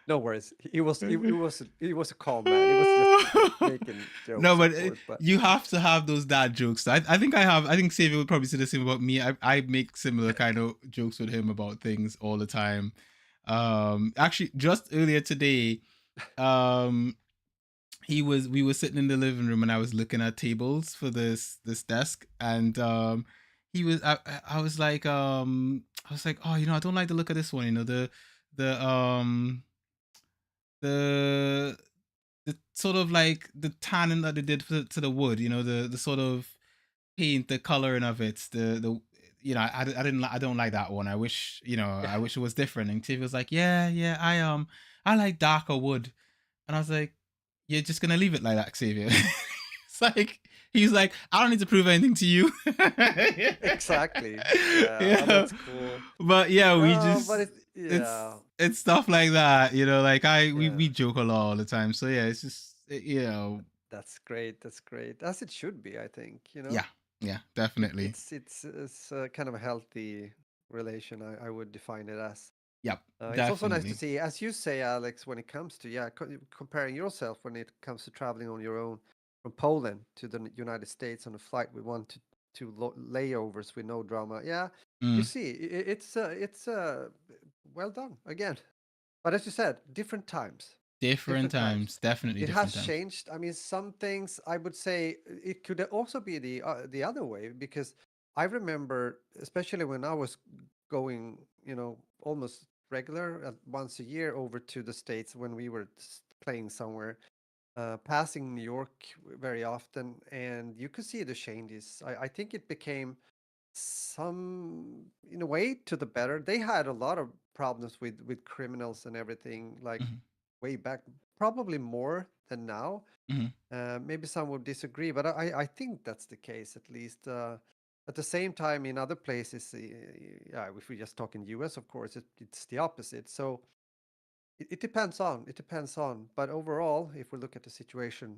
No worries. He was a calm man. He was just making No, jokes, but of course. But you have to have those dad jokes. I think I have. I think Xavier would probably say the same about me. I make similar kind of jokes with him about things all the time. Actually, just earlier today, um, we were sitting in the living room and I was looking at tables for this desk and I was like oh I don't like the look of this one, the the the sort of like the tanning that they did to the wood, the sort of paint, the coloring of it, the I don't like that one. I wish it was different. And Tiff was like, yeah, I like darker wood. And I was like, you're just gonna leave it like that, Xavier? It's like he's like, I don't need to prove anything to you. exactly. Yeah, Yeah, that's cool. but yeah, we No, but just yeah, it's stuff like that, like we yeah. joke a lot all the time. So yeah, it's just That's great. That's great. As it should be, I think. yeah, yeah, It, definitely, it's kind of a healthy relation. I would define it as. yep, It's also nice to definitely. see, as you say, Alex, when it comes to comparing yourself when it comes to traveling on your own from Poland to the United States on a flight with one to two layovers with no drama. Yeah, you Mm, see, it's well done again. But as you said, different times, different different times. times, definitely It has different times. changed. I mean, some things I would say it could also be the other way because I remember, especially when I was going, almost regular once a year over to the States when we were playing somewhere, passing New York very often, and you could see the changes. I think it became some in a way to the better. They had a lot of problems with criminals and everything like Hmm. way back, probably more than now. Hmm. Maybe some would disagree, but I think that's the case at least. At the same time, in other places, yeah, if we just talk in US, of course, it's the opposite. So it depends on but overall, if we look at the situation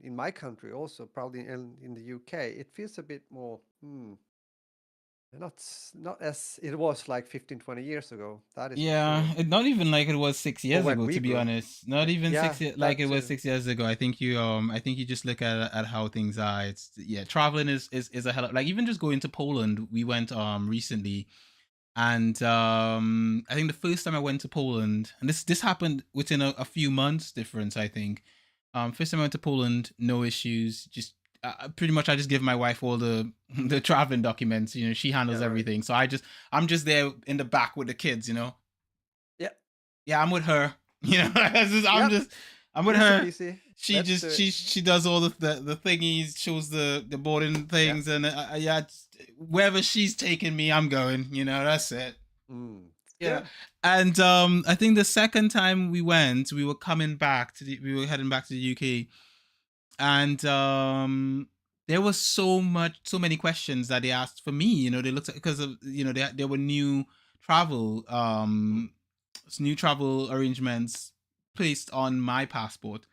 in my country also, probably in the UK, it feels a bit more not as it was like 15, 20 years ago. That is for Yeah, sure. not even like it was six Or years when ago, we to be grew. honest. Not even Yeah, like that it was too. 6 years ago. I think you just look at how things are. It's yeah, traveling is a hell of, like, even just going to Poland. We went recently, and I think the first time I went to Poland, and this happened within a few months difference, I think. First time I went to Poland, no issues. Just pretty much, I just give my wife all the the traveling documents. You know, she Yeah, handles right. everything. So I'm just there in the back with the kids. You know, Yeah. yeah, I'm with her. You know, Yep. I'm with Easy her. peasy. She Let's just do it. she does all the thingies, shows the boarding Yeah. things, and yeah, wherever she's taking me, I'm going. You know, that's it. It's Yeah. good. And I think the second time we went, we were coming back we were heading back to the UK, and there was so many questions that they asked for me. You know, they looked at, because of, you know, there were travel Mm. um new travel arrangements placed on my passport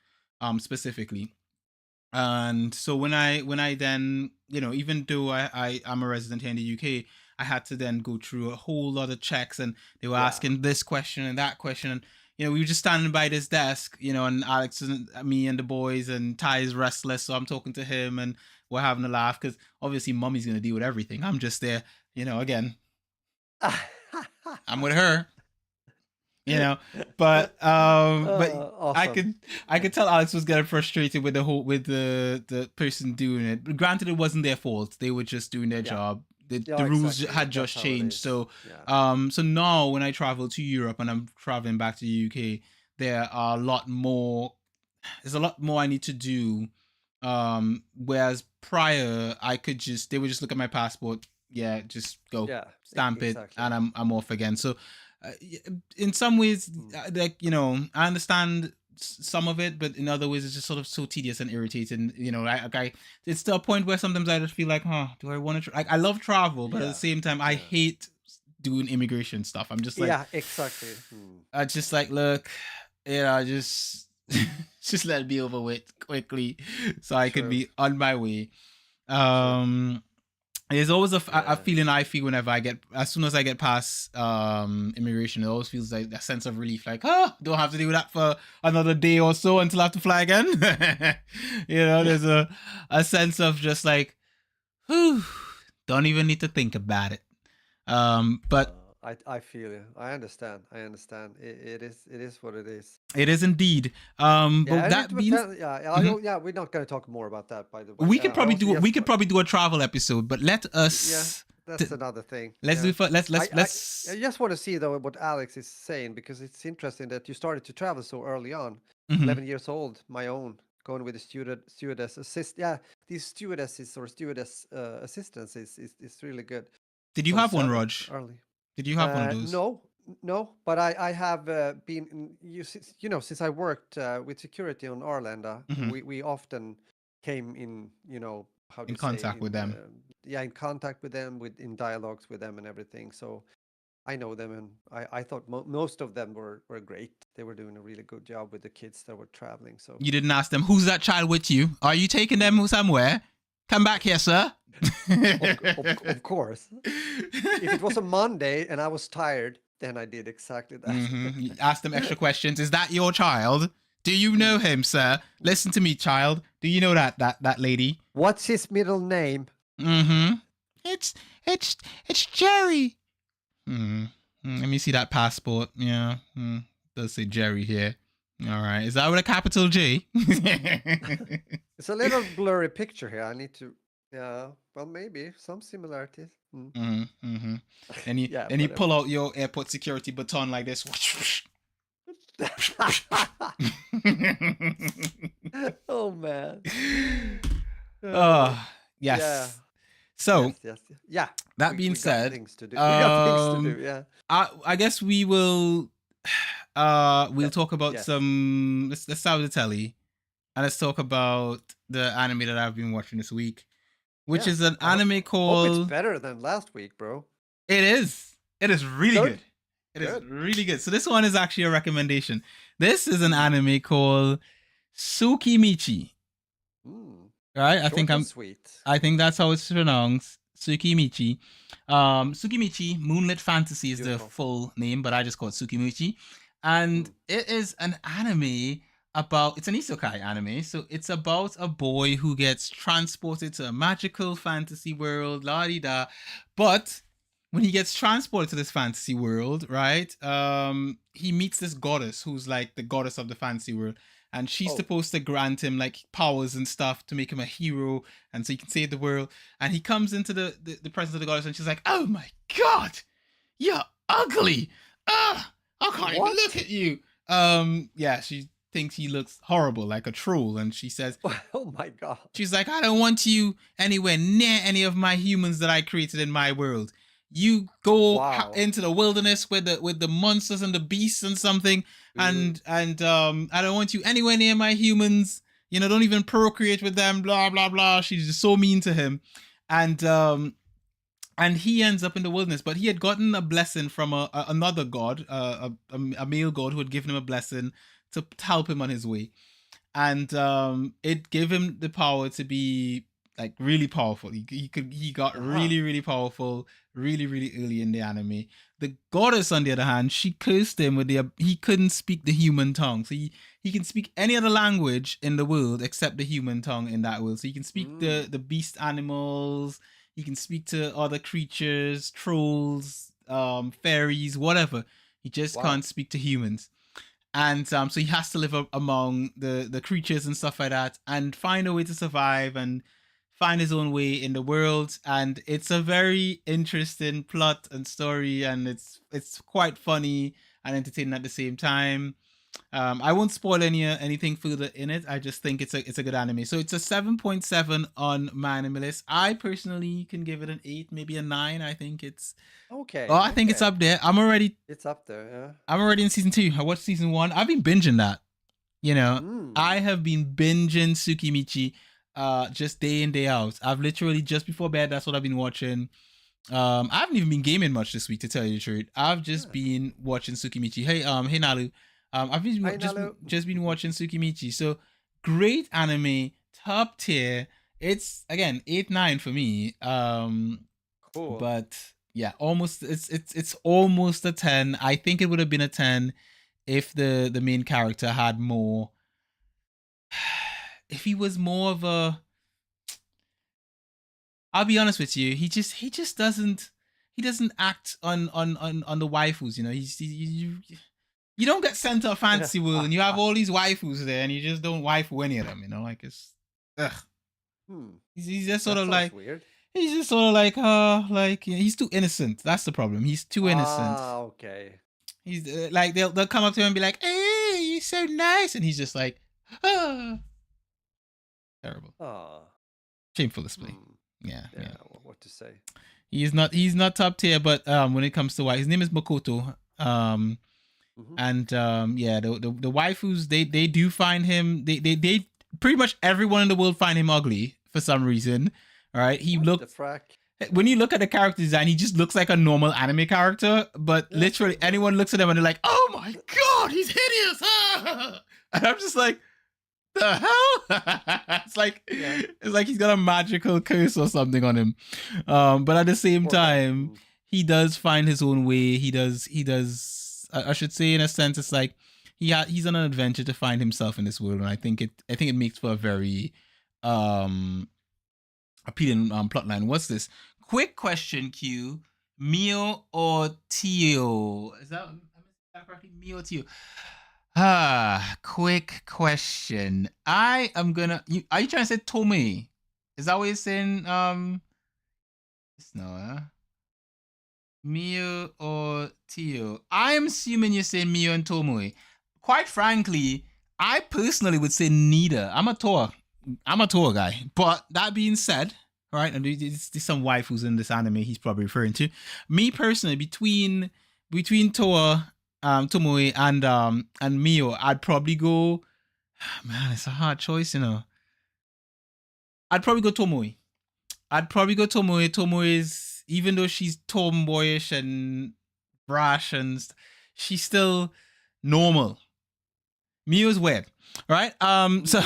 specifically. And so when I then, you know, even though I am a resident here in the UK, I had to then go through a whole lot of checks, and they were Yeah. asking this question and that question, and you know, we were just standing by this desk, you know, and Alex and me and the boys, and Ty is restless, so I'm talking to him, and we're having a laugh because obviously Mummy's gonna deal with everything. I'm just there, you know, again, I'm with her, you know. But I Awesome. could tell Alex was getting frustrated with the person doing it. But granted, it wasn't their fault. They were just doing their Yeah. job. The Yeah, rules exactly. had That's just how it changed. is. So Yeah. so now when I travel to Europe and I'm traveling back to the UK, there are a lot more there's a lot more I need to do. Whereas prior, I could just they would just look at my passport, yeah, just go Yeah. stamp it, Exactly. and I'm off again. So, in some ways, like, you know, I understand some of it, but in other ways, it's just sort of so tedious and irritating. You know, it's to a point where sometimes I just feel like, huh, do I want to? Like, I love travel, but at the Yeah. same time, I Yeah. hate doing immigration stuff. I'm just like, Yeah, exactly. I just like, look, you know, just just let it be over with quickly, so I could True. be on my way. True. Um, there's always a Yeah. feeling I feel whenever as soon as I get past immigration, it always feels like a sense of relief, like, oh, don't have to do that for another day or so until I have to fly again. You know, Yeah. there's a sense of just like, whew, don't even need to think about it. But I feel you. I understand. I understand. It is what it is. it is indeed. Yeah, But and that being, Mhm. yeah, we're not going to talk more about that, by the way. We could I probably also do just a travel episode, but yeah, t- that's another thing. let's Yeah. do for I let's just want to see though what Alex is saying, because it's interesting that you started to travel so early on. Mhm. 11 years old, my own, going with the stewardess assist. Yeah, these stewardesses or stewardess assistants is really good. Did you So have one, 7 Raj? early. Did you have one of those? No, no, but I have been you know, since I worked with security on Arlanda, Mhm. we often came in, you know, how do In you say, contact with in them. yeah, in contact with them, with in dialogues with them and everything. So I know them, and I thought most of them were great. They were doing a really good job with the kids that were traveling. So You didn't ask them, who's that child with you? Are you taking mm, them somewhere? Come back here, sir. of course, if it was a Monday and I was tired, then I did exactly that. Ask them extra questions. Is that your child? Do you know Mm. him, sir? Listen to me, child. Do you know that lady? What's his middle name? Mm-hmm. It's it's it's Jerry. Hmm. Let me see that passport. Yeah. Does say Jerry here. All right. Is that with a capital J? It's a little blurry picture here. I need to. Yeah, well, maybe some similarities. Mm-hmm. And Yeah, you whatever. pull out your airport security baton like this. Oh man. Oh, Yeah. yes. So Yes. Yeah. that being We got said, things to do. We got things to do. Yeah. I guess we will we'll That. talk about Yes. some, let's start with the telly, and let's talk about the anime that I've been watching this week, which Yeah. is an I anime hope it's called, better than last week, bro. it is really Good. good. It is Good. really good. So this one is actually a recommendation. This is an anime called Tsukimichi. Mm. Right? Short and sweet. I think that's how it's pronounced. Tsukimichi. Tsukimichi, Moonlit Fantasy is the Beautiful. full name, but I just call it Tsukimichi. And it is an anime about, it's an isekai anime, so it's about a boy who gets transported to a magical fantasy world, la di da. But when he gets transported to this fantasy world, right, he meets this goddess who's like the goddess of the fantasy world, and she's supposed to grant him like powers and stuff to make him a hero, and so he can save the world. And he comes into the presence of the goddess, and she's like, "Oh my god, you're ugly! Ugh, I can't even look at you." Yeah, she thinks he looks horrible, like a troll, and she says, "Oh my god!" She's like, "I don't want you anywhere near any of my humans that I created in my world. You go into the wilderness with the monsters and the beasts and something, and I don't want you anywhere near my humans. You know, don't even procreate with them. Blah blah blah." She's just so mean to him, and he ends up in the wilderness. But he had gotten a blessing from another god, a male god who had given him a blessing to help him on his way, and it gave him the power to be like really powerful. He got really powerful really early in the anime. The goddess, on the other hand, she cursed him with he couldn't speak the human tongue, so he can speak any other language in the world except the human tongue in that world. So he can speak the beast animals, he can speak to other creatures, trolls, fairies, whatever. He just can't speak to humans. And so he has to live among the creatures and stuff like that, and find a way to survive and find his own way in the world. And it's a very interesting plot and story, and it's quite funny and entertaining at the same time. I won't spoil anything further in it. I just think it's a good anime. So it's a 7.7 on my anime list. I personally can give it an 8, maybe a 9. I think it's I think it's up there. It's up there, yeah. I'm already in season 2. I watched season 1. I've been binging that. You know, I have been binging Tsukimichi just day in, day out. I've literally, just before bed, that's what I've been watching. I haven't even been gaming much this week, to tell you the truth. I've just been watching Tsukimichi. Hey Nalu. I've been just been watching Tsukimichi. So great anime, top tier. It's again 8-9 for me. Cool. But yeah, almost it's almost a 10. I think it would have been a 10 if the main character had more. If he was more of a, I'll be honest with you, he just doesn't act on the waifus. You know, you don't get sent to a fantasy world and you have all these waifus there and you just don't waifu any of them. You know, like it's He's just sort of like weird. He's just sort of like he's too innocent. That's the problem. He's too innocent. Okay. He's like they'll come up to him and be like, "Hey, you're so nice," and he's just like, "Ah." Terrible. Shameful display. Yeah. What to say? He's not top tier, but when it comes to his name is Makoto. And yeah, the waifus, they do find him. They pretty much everyone in the world find him ugly for some reason. All right, when you look at the character design, he just looks like a normal anime character, but literally anyone looks at him and they're like, "Oh my god, he's hideous!" And I'm just like, the hell? It's like he's got a magical curse or something on him. But at the same time, he does find his own way. He does. I should say, in a sense, it's like he's on an adventure to find himself in this world, and I think it makes for a very appealing plotline. What's this? Quick question, Q. Mio or Tio? Is that correctly? Mio or Tio? Quick question. I am gonna. Are you trying to say Tomei? Is that what you're saying? No. Mio or Tio? I am assuming you're saying Mio and Tomei. Quite frankly, I personally would say neither. I'm a Toa guy. But that being said, right, and there's some waifus in this anime he's probably referring to. Me personally, between Toa, Tomoe and Mio, I'd probably go. Man, it's a hard choice, you know. I'd probably go Tomoe. Tomoe is, even though she's tomboyish and brash and she's still normal. Mio's weird, right? So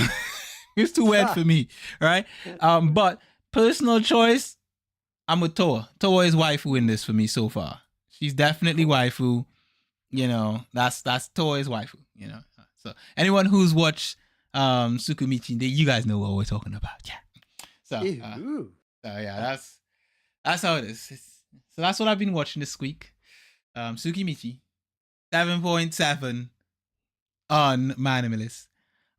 it's too weird for me, right? But personal choice, I'm with Toa. Toa is waifu in this for me so far. She's definitely Cool. waifu. That's Toa is waifu. So anyone who's watched Tsukimichi, you guys know what we're talking about. Yeah. So, Ew. yeah, that's how it is. So that's what I've been watching this week. Tsukimichi, 7.7 on my anime list.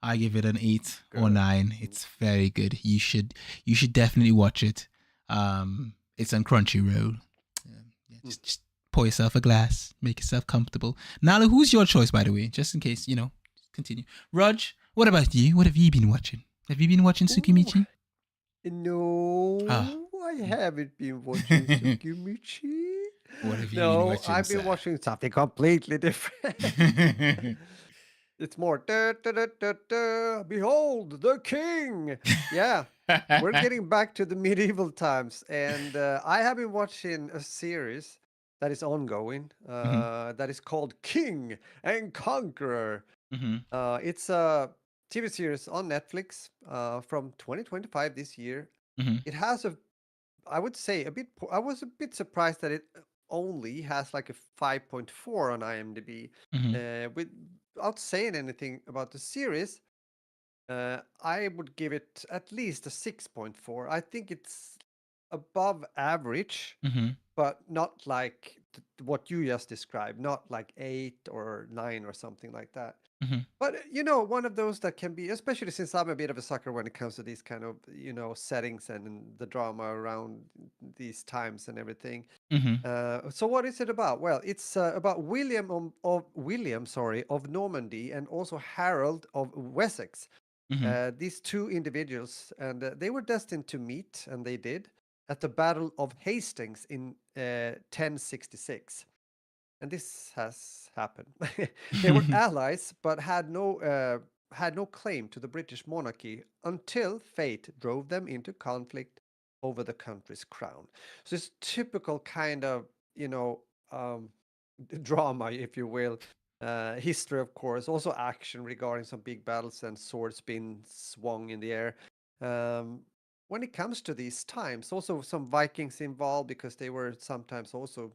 I give it an 8 or Good. 9. It's very good. You should definitely watch it. It's on Crunchyroll. Yeah, just pour yourself a glass, make yourself comfortable. Nala, who's your choice, by the way? Just in case, continue. Raj, what about you? What have you been watching? Have you been watching Ooh. Tsukimichi? No, I haven't been watching Tsukimichi. What have you been No, watching, I've been sir? watching something completely different. It's more behold the king. Yeah, we're getting back to the medieval times, and I have been watching a series that is ongoing. That is called King and Conqueror. It's a TV series on Netflix from 2025 this year. It has I would say a bit. I was a bit surprised that it only has like a 5.4 on IMDb. Without saying anything about the series, I would give it at least a 6.4. I think it's above average, but not like what you just described. Not like 8 or 9 or something like that. But one of those that can be, especially since I'm a bit of a sucker when it comes to these kind of settings and the drama around these times and everything. So what is it about? Well, it's about William of Normandy and also Harold of Wessex. These two individuals, and they were destined to meet, and they did, at the Battle of Hastings in 1066. And this has happened. They were allies, but had no claim to the British monarchy until fate drove them into conflict over the country's crown. So it's typical kind of um, drama, if you will. History, of course, also action regarding some big battles and swords being swung in the air. Um, when it comes to these times, also some Vikings involved because they were sometimes also,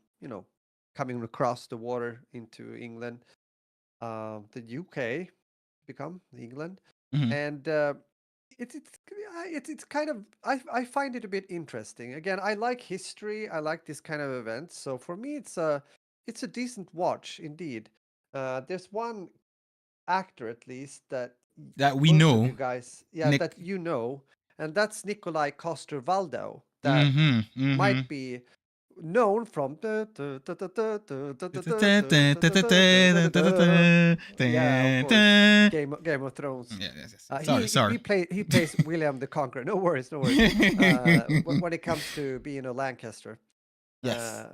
coming across the water into England, the UK become England, and it's kind of I find it a bit interesting. Again, I like history. I like this kind of events. So for me, it's a decent watch indeed. There's one actor at least that that we most of know, you guys, yeah, Nick. that and that's Nikolai Coster-Waldau. That Mm-hmm. might be known from yeah, of course, Game of Thrones. Yes. He Sorry. plays William the Conqueror. No worries, no worries. When it comes to being a Lancaster, Yes.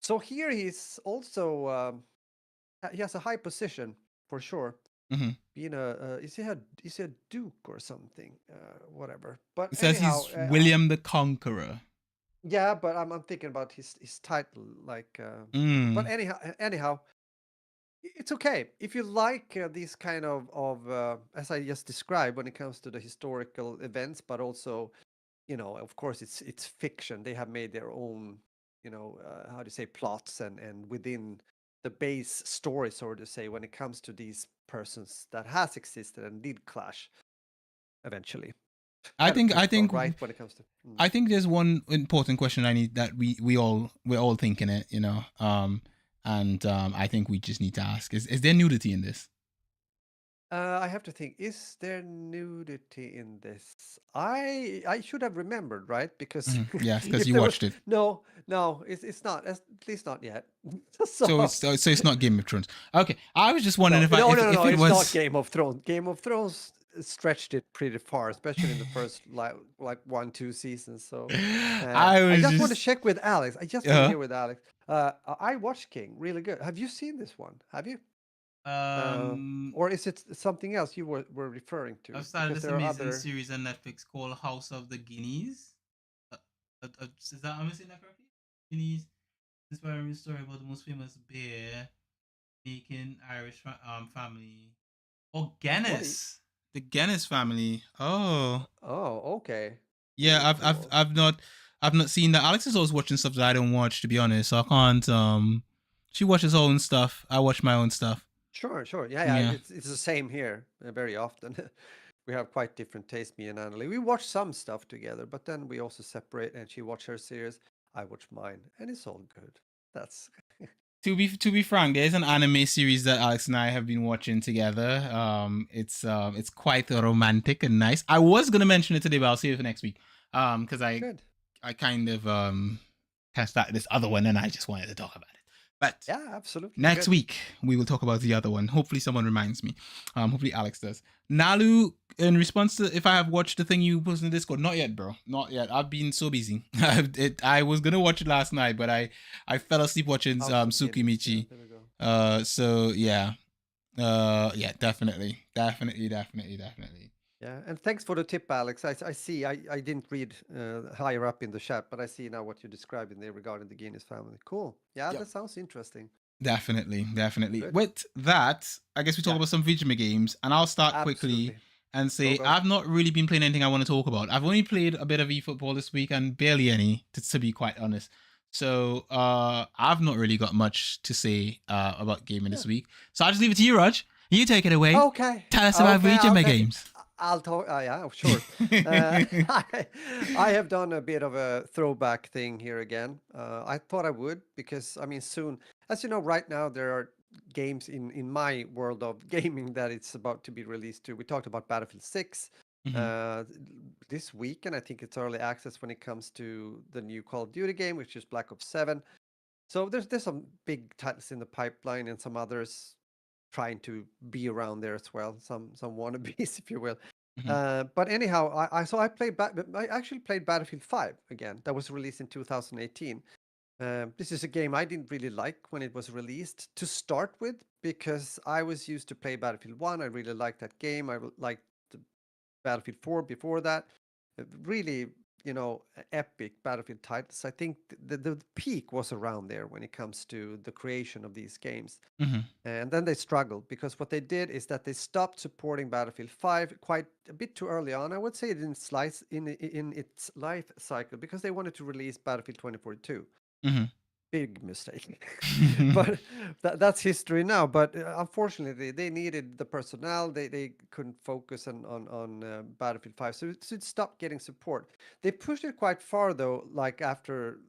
so here he's also he has a high position for sure. Being is he a duke or something? Whatever. But It says anyhow, he's William the Conqueror. yeah. But I'm thinking about his title, like. But anyhow, it's okay if you like these kind of as I just described when it comes to the historical events, but also of course it's fiction. They have made their own how do you say plots and within the base story, so to say, when it comes to these persons that has existed and did clash eventually. I Kind of think I typical, think right? When it comes to I think there's one important question I need that we're all thinking it, and I think we just need to ask: Is there nudity in this? I have to think. Is there nudity in this? I should have remembered, right? Because Yes, because if you there was watched it. no, it's not. At least not yet. So So it's not Game of Thrones. Okay, I was just wondering no, if no, no, no, if no. it It's not was. Game of Thrones. Game of Thrones stretched it pretty far, especially in the first like 1, 2 seasons. So I I was just want to just. check with Alex. I just want to Uh, hear with Alex. I watched King. Really good. Have you seen this one? Have you? um, Or is it something else you were referring I've to? started Because this there are amazing other. series on Netflix called House of the Guineas. Is that am I saying that correctly? Guineas. Inspiring story about the most famous beer making Irish family. Oh, What? Are you, Guinness. The Guinness family. Oh, oh, okay. yeah. Cool, cool. I've not. I've not seen that. Alex is always watching stuff that I don't watch, to be honest. So I can't. She watches her own stuff. I watch my own stuff. Sure, sure. Yeah, yeah. Yeah. It's the same here very often. We have quite different tastes, me and Annalie. We watch some stuff together, but then we also separate, and she watch her series, I watch mine, and it's all good. That's To be frank, there's an anime series that Alex and I have been watching together. It's quite romantic and nice. I was gonna mention it today, but I'll save it for next week. Because good. I kind of cast that this other one, and I just wanted to talk about it. But Yeah, absolutely. next Good. week we will talk about the other one. Hopefully someone reminds me. Hopefully Alex does. Nalu, in response to if I have watched the thing you posted in Discord, not yet, bro. Not yet. I've been so busy. I was gonna watch it last night, but I fell asleep watching House of Guinness. Yeah, Tsukimichi. there we go. So yeah. Yeah, definitely. Yeah, and thanks for the tip, Alex. I see. I didn't read higher up in the chat, but I see now what you described in there regarding the Guinness family. Cool. Yeah, Yep. that sounds interesting. Definitely. Good. With that, I guess we talk Yeah, about some video games, and I'll start quickly absolutely. and Go, say go. I've not really been playing anything I want to talk about. I've only played a bit of eFootball this week and barely any, to be quite honest. So I've not really got much to say about gaming Yeah. this week. So I'll just leave it to you, Raj. You take it away. Okay. Tell us about Okay, video I'll take it. games. I'll talk. Yeah, sure. I have done a bit of a throwback thing here again. I thought I would because I mean, soon, as you know, right now there are games in my world of gaming that it's about to be released too. We talked about Battlefield 6 Mhm. uh, this week, and I think it's early access when it comes to the new Call of Duty game, which is Black Ops 7. So there's some big titles in the pipeline and some others trying to be around there as well. Some wannabes, if you will. Mhm. But anyhow, I played. I actually played Battlefield 5 again. That was released in 2018. This is a game I didn't really like when it was released to start with because I was used to play Battlefield 1. I really liked that game. I liked the Battlefield 4 before that. Really, epic Battlefield titles. I think the peak was around there when it comes to the creation of these games. Mhm. And then they struggled because what they did is that they stopped supporting Battlefield 5 quite a bit too early on. I would say in its life cycle because they wanted to release Battlefield 2042. Mhm. Big mistake. But that's history now. But unfortunately, they needed the personnel. They couldn't focus on Battlefield 5. So it stopped getting support. They pushed it quite far, though, like after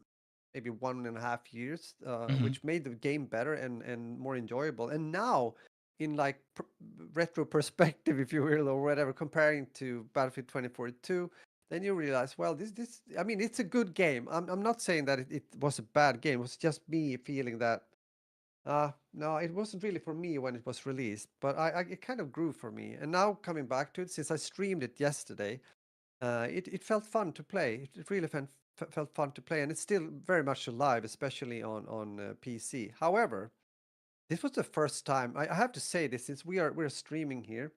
maybe 1.5 years, Mhm. which made the game better and more enjoyable. And now, in like retro perspective, if you will, or whatever, comparing to Battlefield 2042, then you realize, well, this I mean, it's a good game. I'm not saying that it was a bad game. It was just me feeling that no, it wasn't really for me when it was released, but it kind of grew for me. And now coming back to it, since I streamed it yesterday, it felt fun to play. It really felt fun to play, and it's still very much alive, especially on PC. However, this was the first time I have to say this since we're streaming here.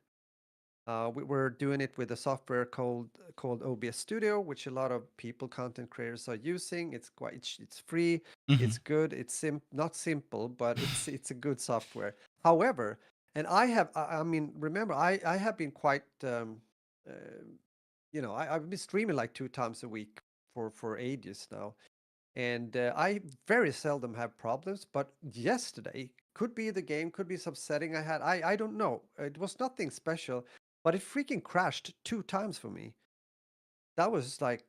We're doing it with a software called OBS Studio, which a lot of people, content creators, are using. It's free, it's Mhm. good, not simple, but it's a good software. However, and I mean, remember, I have been quite uh, I've been streaming like 2 times a week for ages now, and I very seldom have problems. But yesterday could be the game, could be some setting I had. I don't know. It was nothing special, but it freaking crashed 2 times for me. That was like,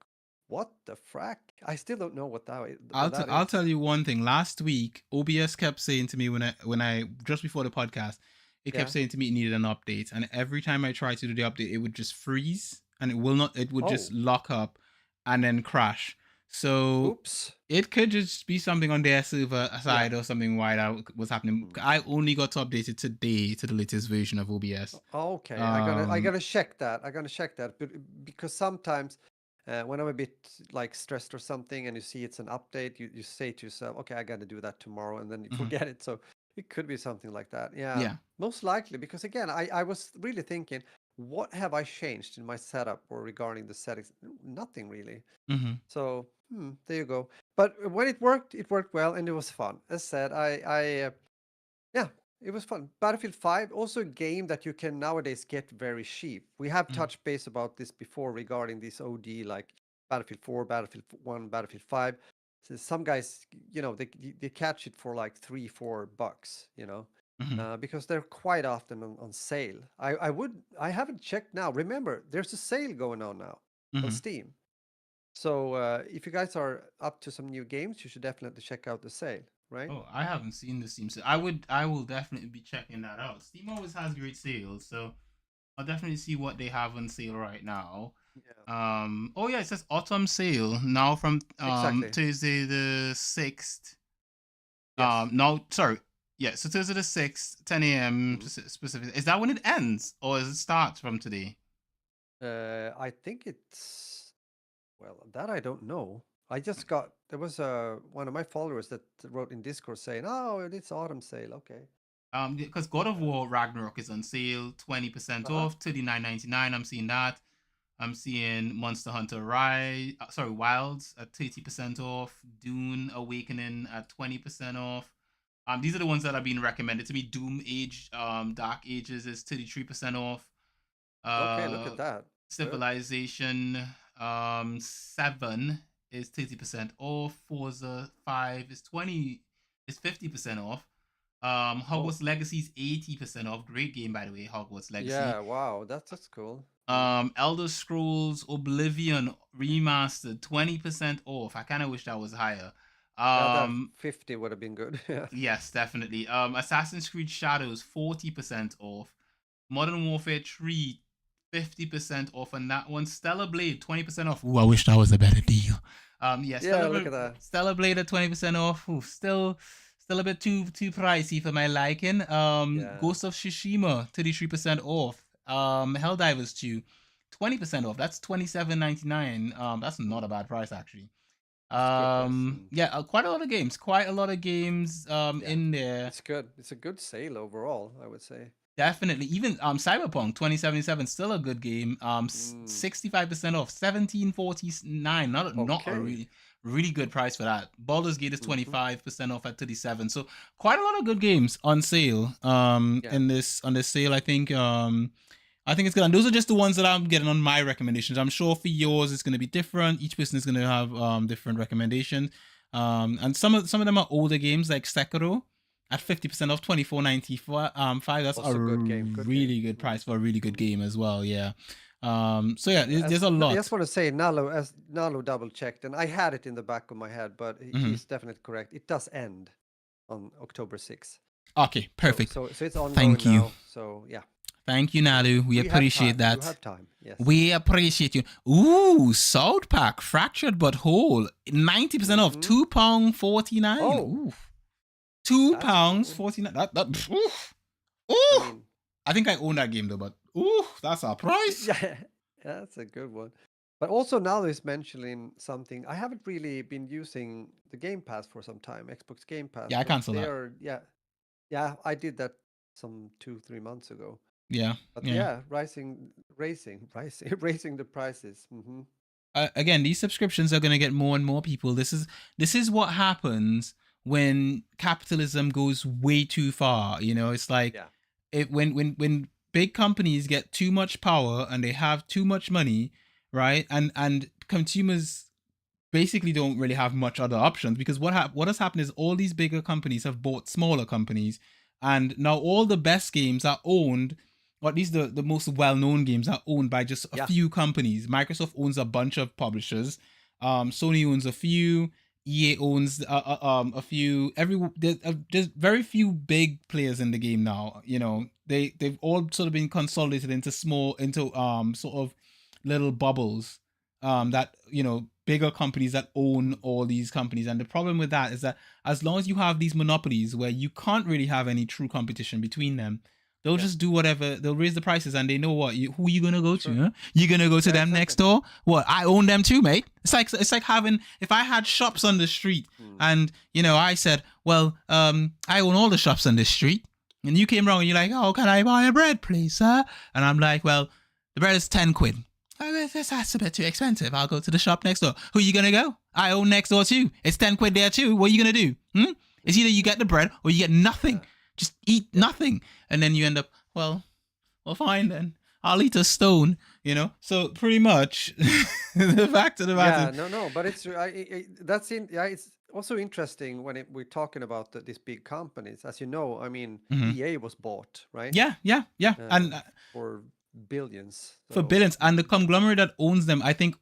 what the frack? I still don't know what that I'll is. tell you one thing. Last week, OBS kept saying to me when I just before the podcast, it kept Yeah. saying to me it needed an update, and every time I tried to do the update, it would just freeze and it will not. It would just Oh, lock up and then crash. So oops. it could just be something on their server Yeah. side or something why that was happening. Hmm. I only got to update it today to the latest version of OBS. Okay, I Um. gotta check that. I gotta check that because sometimes when I'm a bit like stressed or something, and you see it's an update, you say to yourself, "Okay, I gotta do that tomorrow," and then you Mhm. forget it. So it could be something like that. Yeah, Yeah. most likely because again, I was really thinking, what have I changed in my setup or regarding the settings? Nothing really. Mhm. So there you go. But when it worked well, and it was fun. As said, yeah, it was fun. Battlefield 5, also a game that you can nowadays get very cheap. We have Mhm. touched base about this before regarding these OD like Battlefield 4, Battlefield 1, Battlefield 5. So some guys, they catch it for like $3-4, Hmm. because they're quite often on sale. I haven't checked now. Remember, there's a sale going on now on Hmm. Steam. So if you guys are up to some new games, you should definitely check out the sale, right? Oh, I haven't seen the Steam sale. I will definitely be checking that out. Steam always has great sales, so I'll definitely see what they have on sale right now. Yeah, Oh yeah, it says autumn sale now from exactly. Tuesday the 6th. Yes. No, sorry. Yeah, so Thursday the 6th, 10 a.m. Mhm. specific. Is that when it ends or does it start from today? I think it's, well, that I don't know. There was one of my followers that wrote in Discord saying, "Oh, it's autumn sale." Okay. Because God of War Ragnarok is on sale, 20% Uh-huh. off, 39.99. I'm seeing that. I'm seeing Monster Hunter Rise, Wilds at 30% off, Dune Awakening at 20% off. These are the ones that are being recommended to me. Doom Age, Dark Ages is 33% off. Okay, look Uh, at that. Good. Civilization 7 is 30% off. Forza 5 is 50% off. Oh, Hogwarts Legacy is 80% off. Great game, by the way, Hogwarts Legacy. yeah. Wow, that's cool. Mm. Elder Scrolls Oblivion Remastered 20% off. I kind of wish that was higher. Yeah, that Um, 50 would have been good. Yeah. yes, definitely. Assassin's Creed Shadows 40% off. Modern Warfare 3 50% off on that one. Stellar Blade 20% off. Ooh, I wish that was a better deal. Yeah, Yeah, look at that. Stellar Blade at 20% off. Ooh, still a bit too pricey for my liking. Yeah. Ghost of Tsushima 33% off. Helldivers 2 20% off. That's 27.99. That's not a Mm. bad price actually. It's a good price. Mm. Yeah, quite a lot of games. Quite a lot of games Yeah. in there. It's good. It's a good sale overall, I would say. Definitely. Even Cyberpunk 2077 still a good game. Mm. 65% off, 1749. Not a Okay. really good price for that. Baldur's Gate is Hmm. 25% off at 37. So quite a lot of good games on sale. Yeah. In this on this sale, I think it's good. And those are just the ones that I'm getting on my recommendations. I'm sure for yours it's going to be different. Each person is going to have different recommendations. And some of them are older games like Sekiro at 50% off, 24.95. Five. That's a Also good game. Good game. really good Mm. price for a really good Mm. game as well. Yeah. So yeah, there's a I lot. just want to say, Nalo double checked, and I had it in the back of my head, but Hmm. he's definitely correct. It does end on October 6th. Okay, So perfect. so so it's ongoing Thank you. now. So yeah. Thank you, So Nalu. We we have appreciate time. You that. have time. Yes. We appreciate you. Ooh, South Park, Fractured But Whole, 90% off, Mm-hmm. £2 49. Oh, Ooh, two that's pounds cool. 49. That ooh, I ooh. mean, I think I own that game though, but ooh, that's our price. yeah, that's a good one. But also now is mentioning something. I haven't really been using the Game Pass for some time, Xbox Game Pass, Yeah, I but cancel they that. are, yeah, I did that some 2-3 months ago. Yeah, But yeah. yeah, raising the prices. Hmm. Again, these subscriptions are going to get more and more people. This is what happens when capitalism goes way too far. It's like Yeah, when big companies get too much power and they have too much money, right? And consumers basically don't really have much other options because what has happened is all these bigger companies have bought smaller companies, and now all the best games are owned, or at least the most well-known games are owned by just a yeah, few companies. Microsoft owns a bunch of publishers, Sony owns a few, EA owns a few. There's very few big players in the game now. They've all sort of been consolidated into sort of little bubbles, that bigger companies that own all these companies. And the problem with that is that as long as you have these monopolies where you can't really have any true competition between them, they'll yeah, just do whatever. They'll raise the prices, and they know who are you gonna go to? sure. Huh? You gonna go to Yeah, them next exactly. door? What? I own them too, mate. It's like having, if I had shops on the street Mm. and I said, well, I own all the shops on this street, and you came wrong and you're like, oh, can I buy a bread, please, sir? And I'm like, well, the bread is 10 quid. That's a bit too expensive. I'll go to the shop next door. Who are you gonna go? I own next door too. It's 10 quid there too. What are you gonna do? It's either you get the bread or you get nothing. Yeah, Just eat yeah, nothing, and then you end up, well, fine then. I'll eat a stone. So pretty much the fact of the matter. Yeah, no, but it's that's in yeah, it's also interesting when we're talking about these big companies. As you know, I mean, Mhm. EA was bought, right? Yeah, Uh, and for billions. for So, billions, and the conglomerate that owns them, I think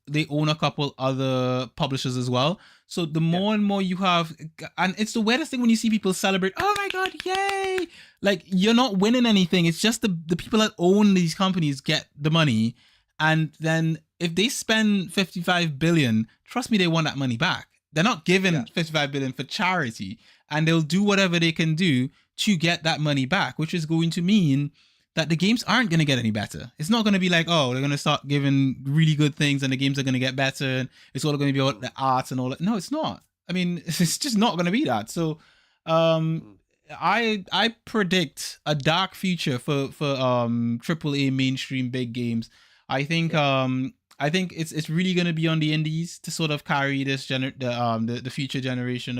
they own a couple other publishers as well. So the yeah, more and more you have, and it's the weirdest thing when you see people celebrate, oh my god, yay, like you're not winning anything. It's just the people that own these companies get the money, and then if they spend 55 billion, trust me, they want that money back. They're not yeah, giving 55 billion for charity, and they'll do whatever they can do to get that money back, which is going to mean that the games aren't going to get any better. It's not going to be like, oh, they're going to start giving really good things and the games are going to get better and it's all going to be about mm, the arts and all that. No, it's not. I mean, it's just not going to be that. So, um, mm, I predict a dark future for AAA mainstream big games. I think yeah, um I think it's really going to be on the indies to sort of carry the future generation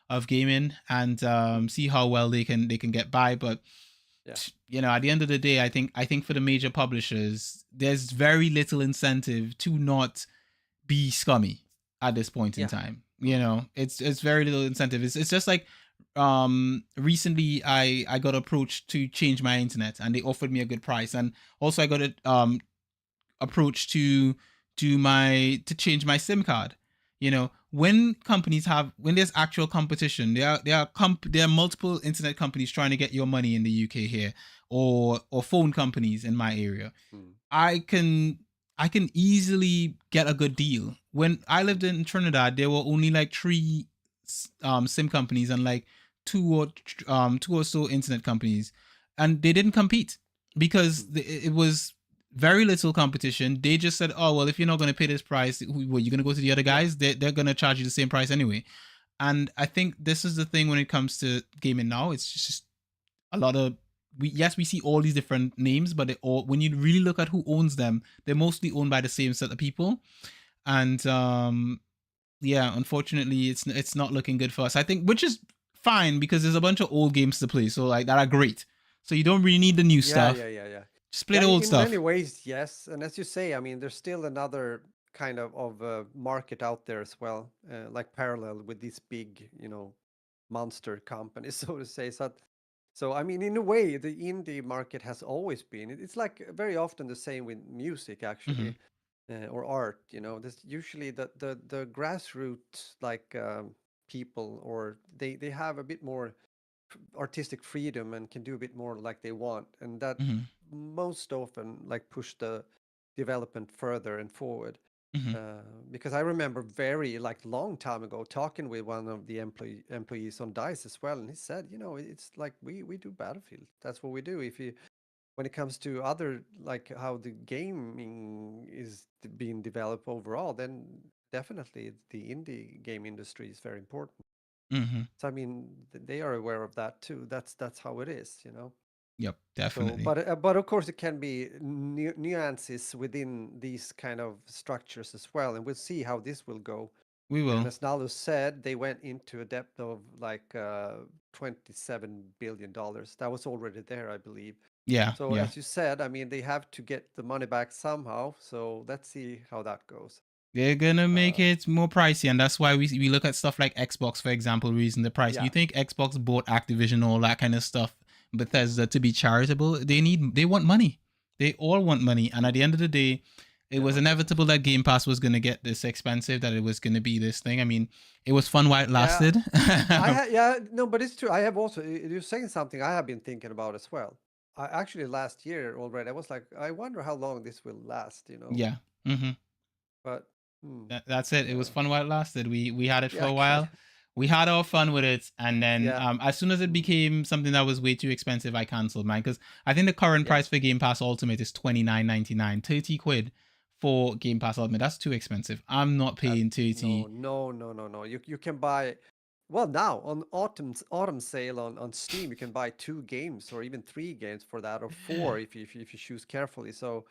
of gaming and mm, see how well they can get by. But yeah, at the end of the day, I think for the major publishers, there's very little incentive to not be scummy at this point in yeah, time. mm, It's very little incentive. It's just like recently I got approached to change my internet and they offered me a good price, and also I got it approach to change my SIM card. When there's actual competition, there are multiple internet companies trying to get your money in the UK here, or phone companies in my area. mm, I can I can easily get a good deal. When I lived mm, in Trinidad, there were only like three SIM companies and like two or so internet companies, and they didn't compete because mm, it was very little competition. They just said, "Oh well, if you're not going to pay this price, you're going to go to the other yeah, guys. They're going to charge you the same price anyway." And I think this is the thing when it comes to gaming now. It's just a lot of we see all these different names, but when you really look at who owns them, they're mostly owned by the same set of people. And yeah, unfortunately, it's not looking good for us. I think, which is fine because there's a bunch of old games to play, so like that are great. So you don't really need the new yeah, stuff. yeah, yeah, yeah. Just play Yeah, the old in many stuff. ways, yes. And as you say, I mean, there's still another kind of market out there as well, like parallel with these big, monster companies, so to say. So I mean, in a way, the indie market has always been. It's like very often the same with music, Mm-hmm. actually, or art. There's usually the grassroots like people, or they have a bit more artistic freedom and can do a bit more like they want, and that Mm-hmm. most often like push the development further and forward. Mm-hmm. Because I remember very like long time ago talking with one of the employees on Dice as well, and he said, it's like we do Battlefield. That's what we do. If you When it comes to other like how the gaming is being developed overall, then definitely the indie game industry is very important. Mm-hmm. So I mean, they are aware of that too. That's how it is. Yep, So, definitely. but of course, it can be nuances within these kind of structures as well, and we'll see how this will go. We And will. as Nalu said, they went into a depth of like $27 billion. That was already there, I believe. Yeah, So yeah. as you said, I mean, they have to get the money back somehow. So let's see how that goes. They're gonna make Uh, it more pricey, and that's why we look at stuff like Xbox, for example, raising the price. You yeah. think Xbox bought Activision, all that kind of stuff, Bethesda, to be charitable? They want money. They all want money, and at the end of the day, it Yeah, was money talks. inevitable that Game Pass was gonna get this expensive. That it was gonna be this thing. I mean, it was fun while it Yeah, lasted. yeah, no, but it's true. I have also, you're saying something I have been thinking about as well. I actually last year already, I was like, I wonder how long this will last. Yeah. hmm But hmm, That's it. It was fun while it lasted. We had it for yeah, a kind while. of. We had our fun with it, and then Yeah, as soon as it mm, became something that was way too expensive, I cancelled mine because I think the current yeah. price for Game Pass Ultimate is 29.99, 30 quid for Game Pass Ultimate. That's too expensive. I'm not That paying no, 30. no, no, no, no. You can buy. Well, now on autumn sale on Steam, you can buy 2 games or even 3 games for that, or four if you choose carefully. So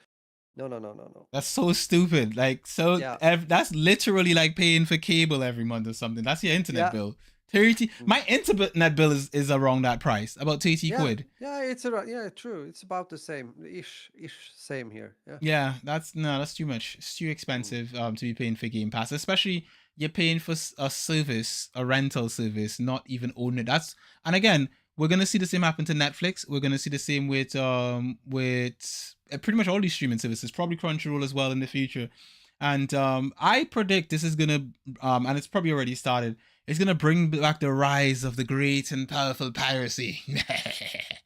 no, no, no, no, no. That's so stupid. Like, so Yeah, that's literally like paying for cable every month or something. That's your internet yeah. bill. 30. Mm. My internet bill is around that price, about 30 Yeah, quid. yeah, it's around. Yeah, true. It's about the same, ish, same here. Yeah. Yeah, that's too much. It's too Mm. expensive to be paying for Game Pass, especially you're paying for a service, a rental service, not even own it. That's and again, we're gonna see the same happen to Netflix. We're gonna see the same with pretty much all these streaming services, probably Crunchyroll as well in the future. And I predict this is gonna and it's probably already started. It's gonna bring back the rise of the great and powerful piracy.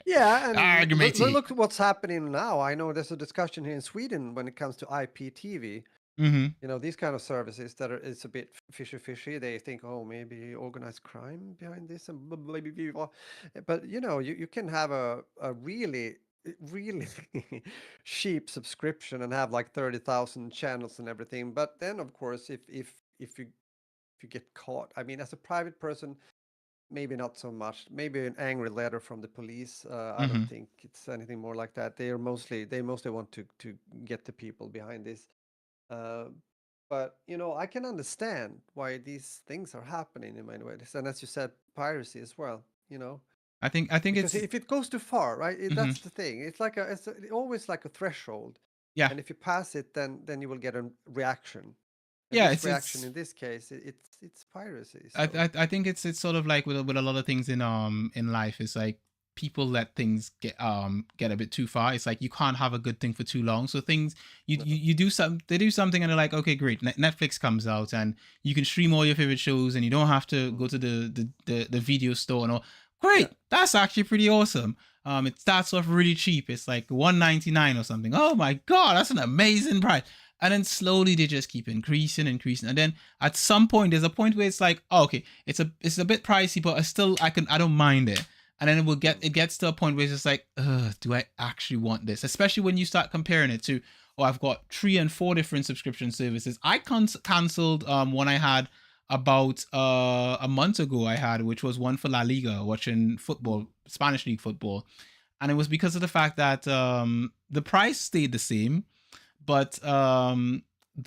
Yeah, and Argumenty. look what's happening now. I know there's a discussion here in Sweden when it comes to IPTV. Mm-hmm. You know, these kind of services that are it's a bit fishy. They think, oh, maybe organized crime behind this and blah, blah, blah, blah, blah. But you know, you can have a really cheap subscription and have like 30,000 channels and everything. But then, of course, if you get caught, I mean, as a private person, maybe not so much. Maybe an angry letter from the police. I Mm-hmm. don't think it's anything more like that. They mostly want to get the people behind this. Uh, but you know, I can understand why these things are happening in many ways, and as you said, piracy as well. You know, I think because it's if it goes too far, right? mm-hmm. That's the thing. It's always like a threshold, Yeah, and if you pass it, then you will get a reaction. And yeah. this It's reaction it's in this case, it's piracy. I, So I I think it's sort of like with a lot of things in life. It's like people let things get a bit too far. It's like you can't have a good thing for too long. So things no. you do some they do something and they're like, okay, great. Netflix comes out and you can stream all your favorite shows and you don't have to Mm. go to the video store and all. Yeah. Great, that's actually pretty awesome. It starts off really cheap. It's like 199 or something. Oh my god, that's an amazing price. And then slowly they just keep increasing, and then at some point there's a point where it's like, oh, okay, it's a bit pricey, but I don't mind it. And then Mm. it gets to a point where it's just like, do I actually want this? Especially when you start comparing it to, oh, I've got 3 and 4 different subscription services. I cancelled one I had about a month ago. I had, which was one for La Liga, watching football, Mm. Spanish league football, and it was because of the fact that the price stayed the same, but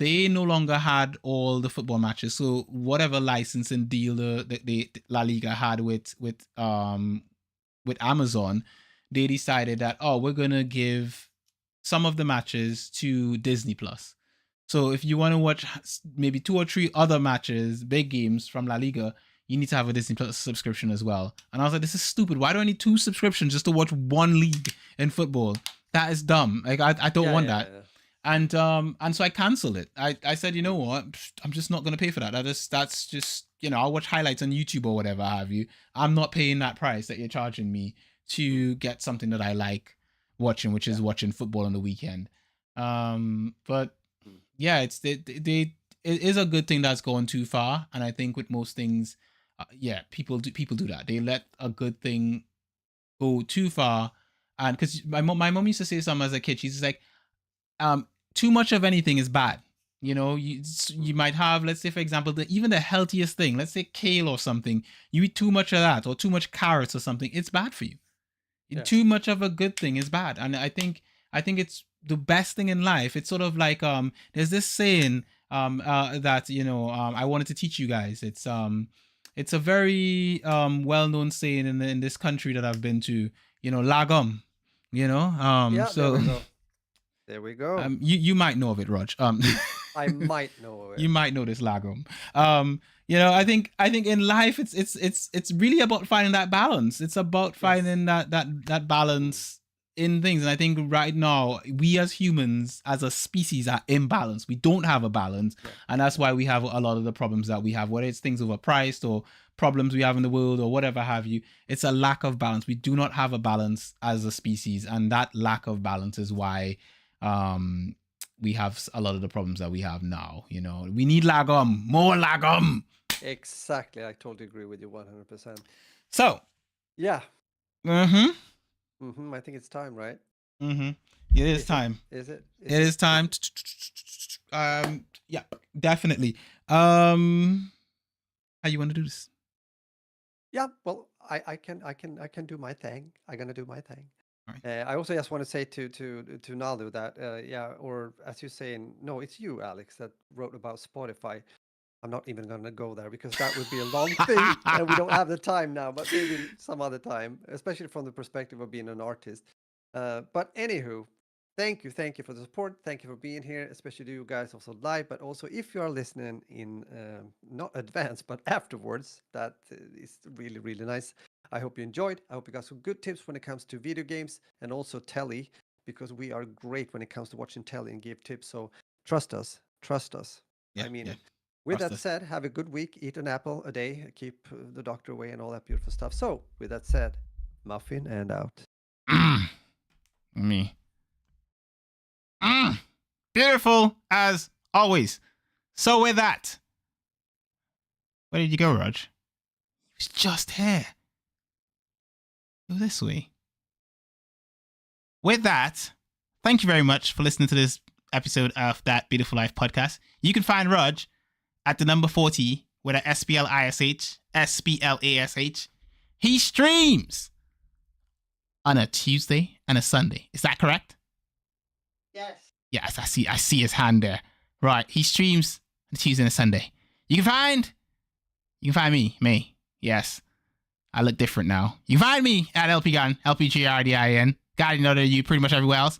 they no longer had all the football matches. So whatever licensing deal the La Liga had with Amazon, they decided that, oh, we're gonna give some of the matches to Disney Plus. So if you want to watch maybe 2 or 3 other matches, big games from La Liga, you need to have a Disney Plus subscription as well. And I was like, this is stupid. Why do I need 2 subscriptions just to watch one league in football? That is dumb. Like I don't Yeah, want yeah, that. yeah. And so I cancelled it. I said, you know what? I'm just not gonna pay for that. That's just, I'll watch highlights on YouTube or whatever have you. I'm not paying that price that you're charging me Mm. to get something that I like watching, which Yeah. is watching football on the weekend. But Mm. yeah, it is a good thing that's gone too far, and I think with most things, yeah, people do that. They let a good thing go too far, and because my mom used to say something as a kid, she's just like, um, too much of anything is bad. You Mm. might have, let's say for example, even the healthiest thing, let's say kale or something. You eat too much of that, or too much carrots or something, it's bad for you. Yeah. Too much of a good thing is bad, and I think it's the best thing in life. It's sort of like there's this saying that I wanted to teach you guys. It's a very well-known saying in this country that I've been to, lagom, Yeah, there so we go. There we go. you might know of it, Rog. I might know of You it. might know this lagom. I think in life it's really about finding that balance. It's about Yes. finding that Mm. balance in things. And I think right now we as humans, as a species, are imbalanced. We don't have a balance, Yeah. and that's Yeah. why we have a lot of the problems that we have, whether it's things overpriced or problems we have in the world or whatever have you. It's a lack of balance. We do not have a balance as a species, and that lack of balance is why um we have a lot of the problems that we have now. We need lagom, more lagom. Exactly. I totally agree with you 100%. So, Yeah. mm-hmm, I think it's time, right? mm-hmm. It is Is it? time. Is it? Is It it? is Is time. it? Yeah, definitely. Um, how you want to do this? Yeah. Well, I can do my thing. I'm gonna do my thing. All right. I also just want to say to Naldo that yeah, or as you saying, no, it's you, Alex, that wrote about Spotify. I'm not even going to go there because that would be a long thing and we don't have the time now, but maybe some other time, especially from the perspective of being an artist. But anywho, thank you for the support. Thank you for being here, especially to you guys also live, but also if you are listening in not advance, but afterwards, that is really, really nice. I hope you enjoyed. I hope you got some good tips when it comes to video games and also Tele, because we are great when it comes to watching Tele and give tips. So trust us, trust us. Yeah, I mean yeah. it. With Trust that us. said, have a good week. Eat an apple a day. Keep the doctor away and all that beautiful stuff. So, with that said, muffin and out. Me. Beautiful as always. So with that, where did you go, Rog? He was just here. Go this way. With that, thank you very much for listening to this episode of That Beautiful Life podcast. You can find Rog at the number 40 with a SPLASH. He streams on a Tuesday and a Sunday. Is that correct? Yes. Yes, I see his hand there. Right, he streams on a Tuesday and a Sunday. You can find me. Yes. I look different now. You can find me at LPGardin, LPGRDIN, Guardian Other you pretty much everywhere else,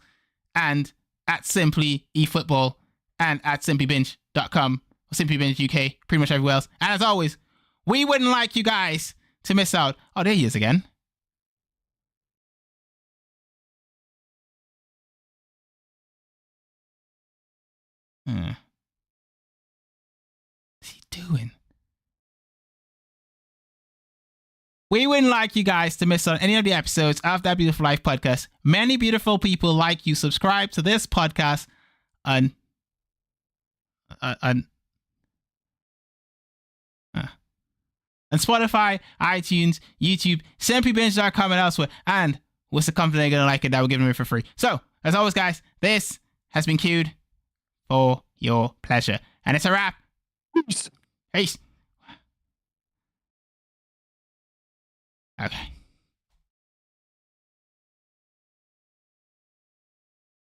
and at Simply eFootball, and at simplybinge.com, or simplybinge UK, pretty much everywhere else. And as always, we wouldn't like you guys to miss out. Oh, there he is again. What's he doing? We wouldn't like you guys to miss on any of the episodes of That Beautiful Life podcast. Many beautiful people like you subscribe to this podcast on Spotify, iTunes, YouTube, simplybinge.com and elsewhere. And what's the company they're going to like it that we're giving away for free? So, as always, guys, this has been queued for your pleasure. And it's a wrap. Peace. Okay.